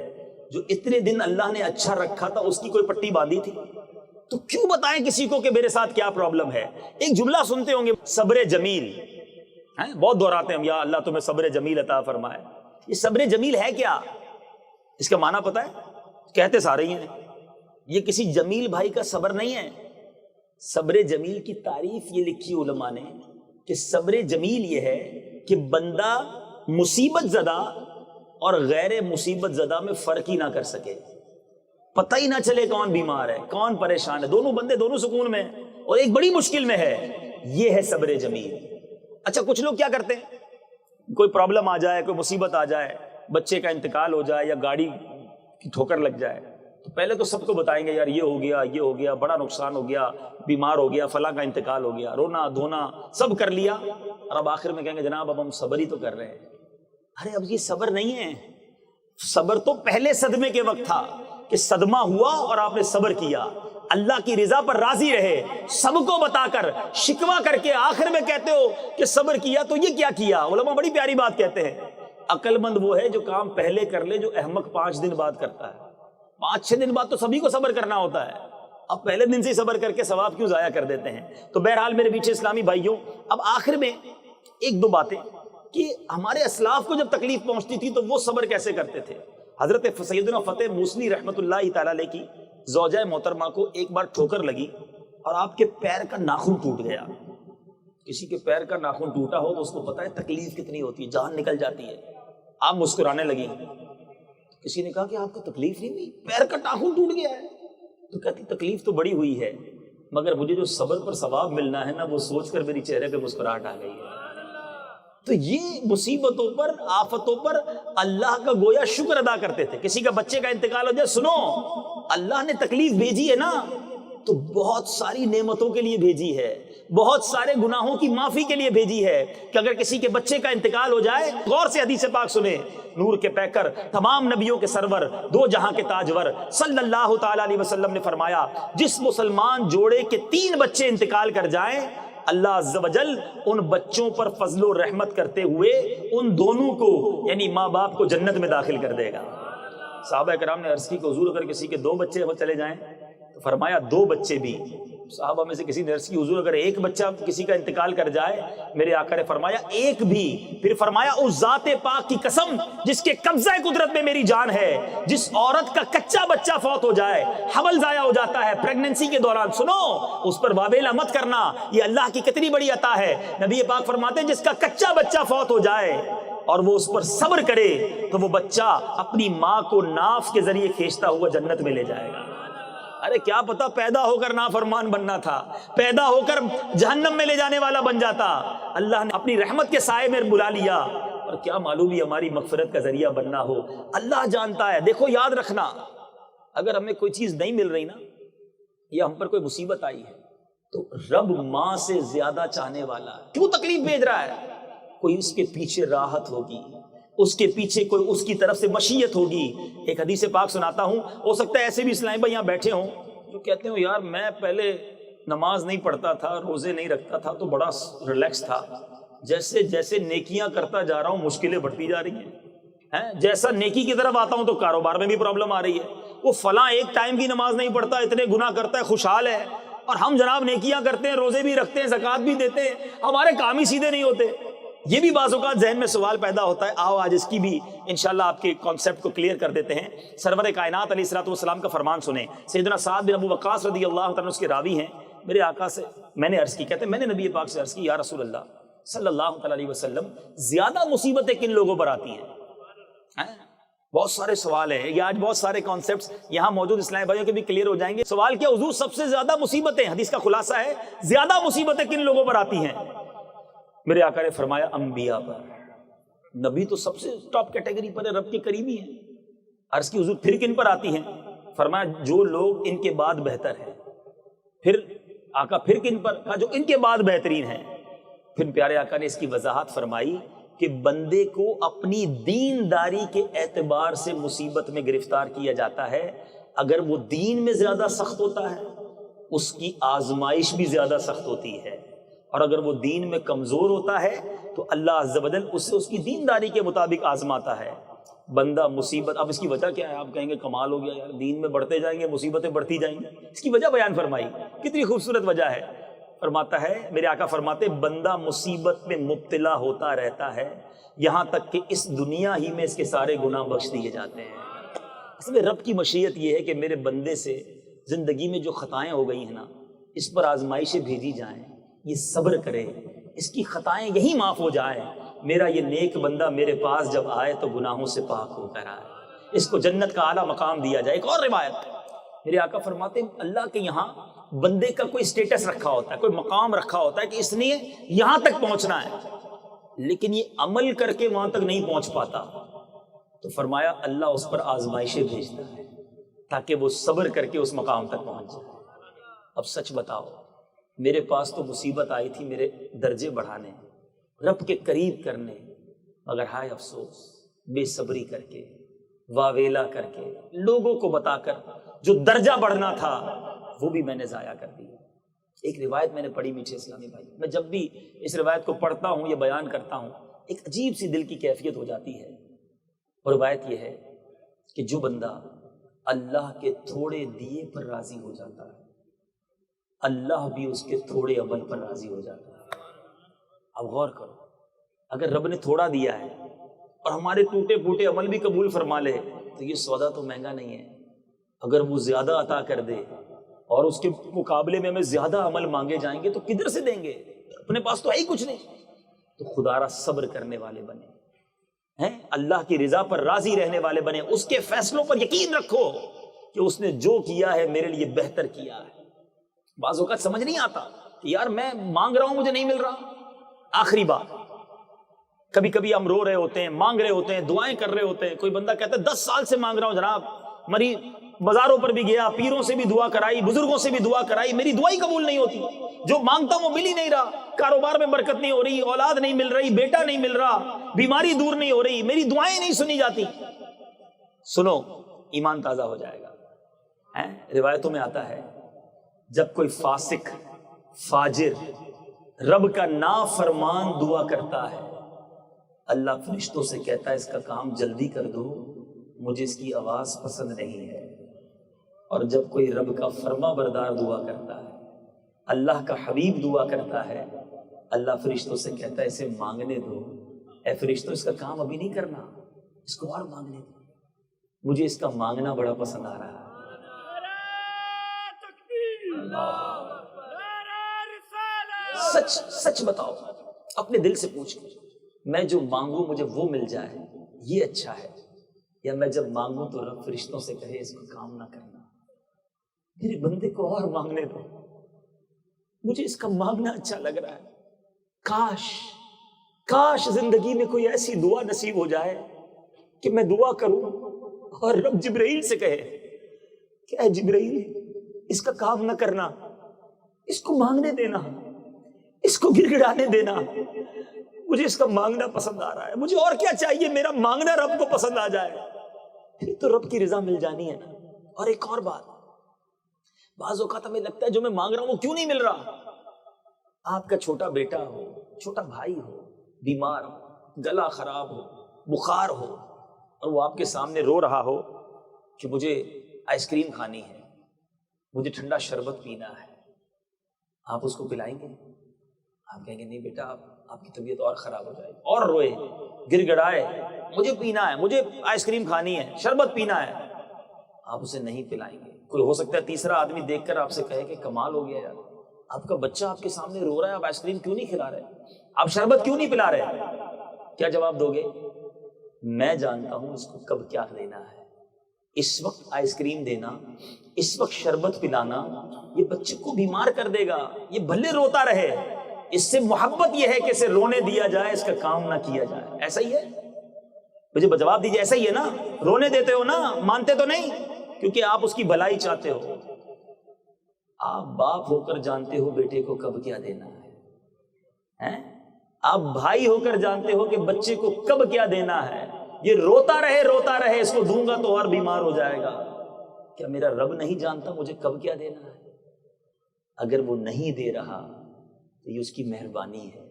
جو اتنے دن اللہ نے اچھا رکھا تھا اس کی کوئی پٹی باندھی تھی؟ تو کیوں بتائیں کسی کو کہ میرے ساتھ کیا پرابلم ہے؟ ایک جملہ سنتے ہوں گے صبر جمیل، بہت دہراتے ہیں ہم، یا اللہ تمہیں صبر جمیل عطا فرمائے۔ یہ صبر جمیل ہے کیا؟ اس کا معنی پتہ ہے؟ کہتے سارے ہی ہیں، یہ کسی جمیل بھائی کا صبر نہیں ہے۔ صبر جمیل کی تعریف یہ لکھی علماء نے کہ صبر جمیل یہ ہے کہ بندہ مصیبت زدہ اور غیر مصیبت زدہ میں فرق ہی نہ کر سکے، پتہ ہی نہ چلے کون بیمار ہے کون پریشان ہے، دونوں بندے دونوں سکون میں اور ایک بڑی مشکل میں ہے، یہ ہے صبر جمیل۔ اچھا کچھ لوگ کیا کرتے ہیں، کوئی پرابلم آ جائے، کوئی مصیبت آ جائے، بچے کا انتقال ہو جائے یا گاڑی کی ٹھوکر لگ جائے تو پہلے تو سب کو بتائیں گے یار یہ ہو گیا، بڑا نقصان ہو گیا، بیمار ہو گیا، فلاں کا انتقال ہو گیا، رونا دھونا سب کر لیا، اور اب آخر میں کہیں گے جناب اب ہم صبر ہی تو کر رہے ہیں۔ ارے اب یہ صبر نہیں ہے، صبر تو پہلے صدمے کے وقت تھا کہ صدمہ ہوا اور آپ نے صبر کیا، اللہ کی رضا پر راضی رہے، سب کو بتا کر شکوہ کر کے آخر میں کہتے ہو کہ صبر کیا، تو یہ کیا کیا؟ علماء بڑی پیاری بات کہتے ہیں، عقل مند وہ ہے جو کام پہلے کر لے جو احمق 5 دن بعد کرتا ہے۔ 5-6 دن بعد تو سبھی کو صبر کرنا ہوتا ہے، اب پہلے دن سے ہی صبر کر کے ثواب کیوں ضائع کر دیتے ہیں؟ تو بہرحال میرے پیچھے اسلامی بھائیوں، اب آخر میں 1-2 باتیں کہ ہمارے اسلاف کو جب تکلیف پہنچتی تھی تو وہ صبر کیسے کرتے تھے۔ حضرت سیدنا فتح موصلی رحمۃ اللہ تعالی علیہ کی زوجہ محترمہ کو ایک بار ٹھوکر لگی اور آپ کے پیر کا ناخن ٹوٹ گیا. کسی کے پیر کا ناخن ٹوٹا ہو تو اس کو پتا ہے تکلیف کتنی ہوتی ہے, جان نکل جاتی ہے. آپ مسکرانے لگی, کسی نے کہا کہ آپ کو تکلیف نہیں ہوئی, پیر کا ناخن ٹوٹ گیا ہے. تو کہتی تکلیف تو بڑی ہوئی ہے, مگر مجھے جو صبر پر ثواب ملنا ہے نا, وہ سوچ کر میری چہرے پہ مسکراہٹ آ گئی ہے. تو یہ مصیبتوں پر, آفتوں پر اللہ کا گویا شکر ادا کرتے تھے. کسی کا بچے کا انتقال ہو جائے, سنو اللہ نے تکلیف بھیجی ہے نا تو بہت ساری نعمتوں کے لیے بھیجی ہے, بہت سارے گناہوں کی معافی کے لیے بھیجی ہے. کہ اگر کسی کے بچے کا انتقال ہو جائے, غور سے حدیث پاک سنیں, نور کے پیکر, تمام نبیوں کے سرور, دو جہاں کے تاجور صلی اللہ تعالی علیہ وسلم نے فرمایا, جس مسلمان جوڑے کے 3 بچے انتقال کر جائیں, اللہ عز و جل ان بچوں پر فضل و رحمت کرتے ہوئے ان دونوں کو یعنی ماں باپ کو جنت میں داخل کر دے گا. صحابہ کرام نے عرض کی کہ حضور اگر کسی کے 2 بچے چلے جائیں, تو فرمایا 2 بچے بھی. صحابہ میں سے کسی نے عرض کی حضور اگر 1 بچہ کسی کا انتقال کر جائے, میرے آقا نے فرمایا 1 بھی. پھر فرمایا اس ذات پاک کی قسم جس کے قبضہ قدرت میں میری جان ہے, جس عورت کا کچا بچہ فوت ہو جائے, حمل ضائع ہو جاتا ہے پریگننسی کے دوران, سنو اس پر واویلا مت کرنا, یہ اللہ کی کتنی بڑی عطا ہے. نبی پاک فرماتے ہیں جس کا کچا بچہ فوت ہو جائے اور وہ اس پر صبر کرے تو وہ بچہ اپنی ماں کو ناف کے ذریعے کھینچتا ہوا جنت میں لے جائے گا. ارے کیا پتا پیدا ہو کر نافرمان بننا تھا, پیدا ہو کر جہنم میں لے جانے والا بن جاتا. اللہ نے اپنی رحمت کے سائے میں بلا لیا, اور کیا معلوم یہ ہماری مغفرت کا ذریعہ بننا ہو, اللہ جانتا ہے. دیکھو یاد رکھنا, اگر ہمیں کوئی چیز نہیں مل رہی نا, یا ہم پر کوئی مصیبت آئی ہے, تو رب ماں سے زیادہ چاہنے والا ہے. کیوں تکلیف بھیج رہا ہے؟ کوئی اس کے پیچھے راحت ہوگی, اس کے پیچھے کوئی اس کی طرف سے مشیت ہوگی. ایک حدیث پاک سناتا ہوں, ہو سکتا ہے ایسے بھی اسلام بھائی یہاں بیٹھے ہوں جو کہتے ہوں یار میں پہلے نماز نہیں پڑھتا تھا, روزے نہیں رکھتا تھا تو بڑا ریلیکس تھا, جیسے جیسے نیکیاں کرتا جا رہا ہوں مشکلیں بڑھتی جا رہی ہیں, جیسا نیکی کی طرف آتا ہوں تو کاروبار میں بھی پرابلم آ رہی ہے. وہ فلاں ایک ٹائم کی نماز نہیں پڑھتا, اتنے گناہ کرتا ہے, خوشحال ہے, اور ہم جناب نیکیاں کرتے ہیں, روزے بھی رکھتے ہیں, زکوٰۃ بھی دیتے ہیں, ہمارے کام ہی سیدھے نہیں ہوتے. یہ بھی بعض اوقات ذہن میں سوال پیدا ہوتا ہے. آؤ آج اس کی بھی انشاءاللہ آپ کے کانسیپٹ کو کلیئر کر دیتے ہیں. سرور کائنات علیہ الصلوۃ والسلام کا فرمان سنیں. سیدنا سعد بن ابو وقاص رضی اللہ تعالیٰ اس کے راوی ہیں, میرے آقا سے میں نے عرض کی, کہتے ہیں میں نے نبی پاک سے عرض کی یا رسول اللہ صلی اللہ تعالیٰ علیہ وسلم, زیادہ مصیبتیں کن لوگوں پر آتی ہیں؟ بہت سارے سوال ہیں, یہ آج بہت سارے کانسیپٹس یہاں موجود اسلامی بھائیوں کے بھی کلیئر ہو جائیں گے. سوال کیا, حضور سب سے زیادہ مصیبتیں, حدیث کا خلاصہ ہے زیادہ مصیبتیں کن لوگوں پر آتی ہیں؟ میرے آقا نے فرمایا انبیاء پر. نبی تو سب سے ٹاپ کیٹیگری پر ہے, رب کے قریبی ہیں. عرض کی حضور پھر کن پر آتی ہیں؟ فرمایا جو لوگ ان کے بعد بہتر ہیں. پھر آقا پھر کن پر؟ کہا جو ان کے بعد بہترین ہیں. پھر پیارے آقا نے اس کی وضاحت فرمائی کہ بندے کو اپنی دینداری کے اعتبار سے مصیبت میں گرفتار کیا جاتا ہے. اگر وہ دین میں زیادہ سخت ہوتا ہے اس کی آزمائش بھی زیادہ سخت ہوتی ہے, اور اگر وہ دین میں کمزور ہوتا ہے تو اللہ عز و جل اس سے اس کی دینداری کے مطابق آزماتا ہے. بندہ مصیبت, اب اس کی وجہ کیا ہے؟ آپ کہیں گے کمال ہو گیا یار, دین میں بڑھتے جائیں گے مصیبتیں بڑھتی جائیں گی. اس کی وجہ بیان فرمائی, کتنی خوبصورت وجہ ہے. فرماتا ہے میرے آقا فرماتے بندہ مصیبت میں مبتلا ہوتا رہتا ہے یہاں تک کہ اس دنیا ہی میں اس کے سارے گناہ بخش دیے جاتے ہیں. اصل میں رب کی مشیت یہ ہے کہ میرے بندے سے زندگی میں جو خطائیں ہو گئی ہیں نا, اس پر آزمائشیں بھیجی جائیں, یہ صبر کرے, اس کی خطائیں یہی معاف ہو جائیں. میرا یہ نیک بندہ میرے پاس جب آئے تو گناہوں سے پاک ہو کر آئے, اس کو جنت کا اعلیٰ مقام دیا جائے. ایک اور روایت میرے آقا فرماتے ہیں اللہ کے یہاں بندے کا کوئی سٹیٹس رکھا ہوتا ہے, کوئی مقام رکھا ہوتا ہے کہ اس نے یہاں تک پہنچنا ہے, لیکن یہ عمل کر کے وہاں تک نہیں پہنچ پاتا. تو فرمایا اللہ اس پر آزمائشیں بھیجتا ہے تاکہ وہ صبر کر کے اس مقام تک پہنچ جائے. اب سچ بتاؤ, میرے پاس تو مصیبت آئی تھی میرے درجے بڑھانے, رب کے قریب کرنے, مگر ہائے افسوس بے صبری کر کے, واویلا کر کے, لوگوں کو بتا کر جو درجہ بڑھنا تھا وہ بھی میں نے ضائع کر دیا. ایک روایت میں نے پڑھی میٹھے اسلامی بھائی, میں جب بھی اس روایت کو پڑھتا ہوں یا بیان کرتا ہوں ایک عجیب سی دل کی کیفیت ہو جاتی ہے. اور روایت یہ ہے کہ جو بندہ اللہ کے تھوڑے دیے پر راضی ہو جاتا ہے اللہ بھی اس کے تھوڑے عمل پر راضی ہو جاتا ہے. اب غور کرو, اگر رب نے تھوڑا دیا ہے اور ہمارے ٹوٹے پھوٹے عمل بھی قبول فرما لے تو یہ سودا تو مہنگا نہیں ہے. اگر وہ زیادہ عطا کر دے اور اس کے مقابلے میں ہمیں زیادہ عمل مانگے جائیں گے تو کدھر سے دیں گے؟ اپنے پاس تو ہے ہی کچھ نہیں. تو خدا را صبر کرنے والے بنے ہیں, اللہ کی رضا پر راضی رہنے والے بنے, اس کے فیصلوں پر یقین رکھو کہ اس نے جو کیا ہے میرے لیے بہتر کیا ہے. بعض اوقات سمجھ نہیں آتا کہ یار میں مانگ رہا ہوں مجھے نہیں مل رہا. آخری بات, کبھی کبھی ہم رو رہے ہوتے ہیں, مانگ رہے ہوتے ہیں, دعائیں کر رہے ہوتے ہیں, کوئی بندہ کہتا ہے 10 سال سے مانگ رہا ہوں جناب, مری بازاروں پر بھی گیا, پیروں سے بھی دعا کرائی, بزرگوں سے بھی دعا کرائی, میری دعا ہی قبول نہیں ہوتی, جو مانگتا ہوں وہ مل ہی نہیں رہا, کاروبار میں برکت نہیں ہو رہی, اولاد نہیں مل رہی, بیٹا نہیں مل رہا, بیماری دور نہیں ہو رہی, میری دعائیں نہیں سنی جاتی. سنو, ایمان تازہ ہو جائے گا. روایتوں میں آتا ہے جب کوئی فاسق فاجر رب کا نافرمان دعا کرتا ہے, اللہ فرشتوں سے کہتا ہے اس کا کام جلدی کر دو, مجھے اس کی آواز پسند نہیں ہے. اور جب کوئی رب کا فرما بردار دعا کرتا ہے, اللہ کا حبیب دعا کرتا ہے, اللہ فرشتوں سے کہتا ہے اسے مانگنے دو. اے فرشتوں, اس کا کام ابھی نہیں کرنا, اس کو اور مانگنے دو, مجھے اس کا مانگنا بڑا پسند آ رہا ہے. سچ سچ بتاؤ, اپنے دل سے پوچھ کے, میں جو مانگوں مجھے وہ مل جائے یہ اچھا ہے, یا میں جب مانگوں تو رب فرشتوں سے کہے اس کو کام نہ کرنا, میرے بندے کو اور مانگنے دو, مجھے اس کا مانگنا اچھا لگ رہا ہے. کاش کاش زندگی میں کوئی ایسی دعا نصیب ہو جائے کہ میں دعا کروں اور رب جبرائیل سے کہے کہ اے جبرائیل اس کا کام نہ کرنا, اس کو مانگنے دینا, اس کو گڑ گڑانے دینا, مجھے اس کا مانگنا پسند آ رہا ہے. مجھے اور کیا چاہیے, میرا مانگنا رب کو پسند آ جائے, پھر تو رب کی رضا مل جانی ہے نا. اور ایک اور بات, بعض اوقات ہمیں لگتا ہے جو میں مانگ رہا ہوں وہ کیوں نہیں مل رہا. آپ کا چھوٹا بیٹا ہو, چھوٹا بھائی ہو, بیمار ہو, گلا خراب ہو, بخار ہو, اور وہ آپ کے سامنے رو رہا ہو کہ مجھے آئس کریم کھانی ہے, مجھے ٹھنڈا شربت پینا ہے, آپ اس کو پلائیں گے؟ آپ کہیں گے نہیں بیٹا, آپ کی طبیعت اور خراب ہو جائے گی. اور روئے, گر گڑائے, مجھے پینا ہے, مجھے آئس کریم کھانی ہے, شربت پینا ہے, آپ اسے نہیں پلائیں گے. کوئی ہو سکتا ہے تیسرا آدمی دیکھ کر آپ سے کہے کہ کمال ہو گیا یار, آپ کا بچہ آپ کے سامنے رو رہا ہے, آپ آئس کریم کیوں نہیں کھلا رہے, آپ شربت کیوں نہیں پلا رہے؟ کیا جواب دو گے؟ میں جانتا ہوں اس کو کب کیا دینا ہے. اس وقت آئس کریم دینا, اس وقت شربت پلانا, یہ بچے کو بیمار کر دے گا, یہ بھلے روتا رہے, اس سے محبت یہ ہے کہ اسے رونے دیا جائے, اس کا کام نہ کیا جائے. ایسا ہی ہے, مجھے جواب دیجیے, ایسا ہی ہے نا؟ رونے دیتے ہو نا, مانتے تو نہیں, کیونکہ آپ اس کی بھلائی چاہتے ہو. آپ باپ ہو کر جانتے ہو بیٹے کو کب کیا دینا ہے, آپ بھائی ہو کر جانتے ہو کہ بچے کو کب کیا دینا ہے. یہ روتا رہے, اس کو دوں گا تو اور بیمار ہو جائے گا. کیا میرا رب نہیں جانتا مجھے کب کیا دینا ہے؟ اگر وہ نہیں دے رہا تو یہ اس کی مہربانی ہے,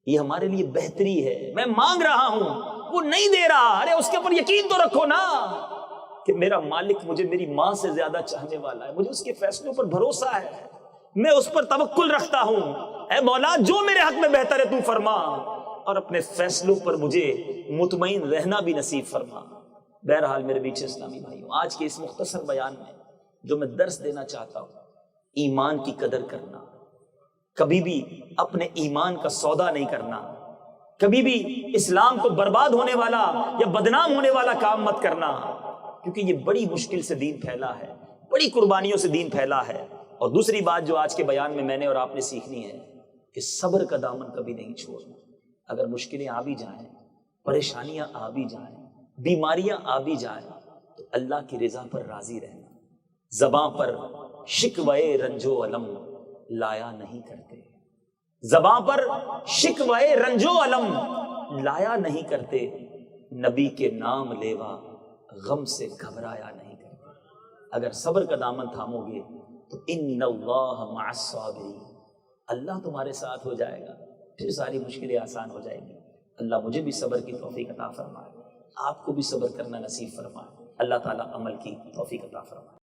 یہ ہمارے لیے بہتری ہے. میں مانگ رہا ہوں, وہ نہیں دے رہا, ارے اس کے اوپر یقین تو رکھو نا کہ میرا مالک مجھے میری ماں سے زیادہ چاہنے والا ہے, مجھے اس کے فیصلوں پر بھروسہ ہے, میں اس پر توکل رکھتا ہوں. اے مولا جو میرے حق میں بہتر ہے تو فرما, اور اپنے فیصلوں پر مجھے مطمئن رہنا بھی نصیب فرما. بہرحال میرے بیچ اسلامی بھائیوں, آج کے اس مختصر بیان میں جو میں درس دینا چاہتا ہوں, ایمان کی قدر کرنا, کبھی بھی اپنے ایمان کا سودا نہیں کرنا, کبھی بھی اسلام کو برباد ہونے والا یا بدنام ہونے والا کام مت کرنا, کیونکہ یہ بڑی مشکل سے دین پھیلا ہے, بڑی قربانیوں سے دین پھیلا ہے. اور دوسری بات جو آج کے بیان میں نے اور آپ نے سیکھنی ہے کہ صبر کا دامن کبھی نہیں چھوڑنا. اگر مشکلیں آ بھی جائیں, پریشانیاں آ بھی جائیں, بیماریاں آ بھی جائیں, تو اللہ کی رضا پر راضی رہنا. زباں پر شکوے رنجو علم لایا نہیں کرتے, زباں پر شکوے رنجو علم لایا نہیں کرتے, نبی کے نام لیوا غم سے گھبرایا نہیں کرتے. اگر صبر کا دامن تھامو گے تو ان اللہ مع الصابرین, اللہ تمہارے ساتھ ہو جائے گا, پھر ساری مشکلیں آسان ہو جائیں گی. اللہ مجھے بھی صبر کی توفیق عطا فرمائے, آپ کو بھی صبر کرنا نصیب فرمائے. اللہ تعالیٰ عمل کی توفیق عطا فرمائے.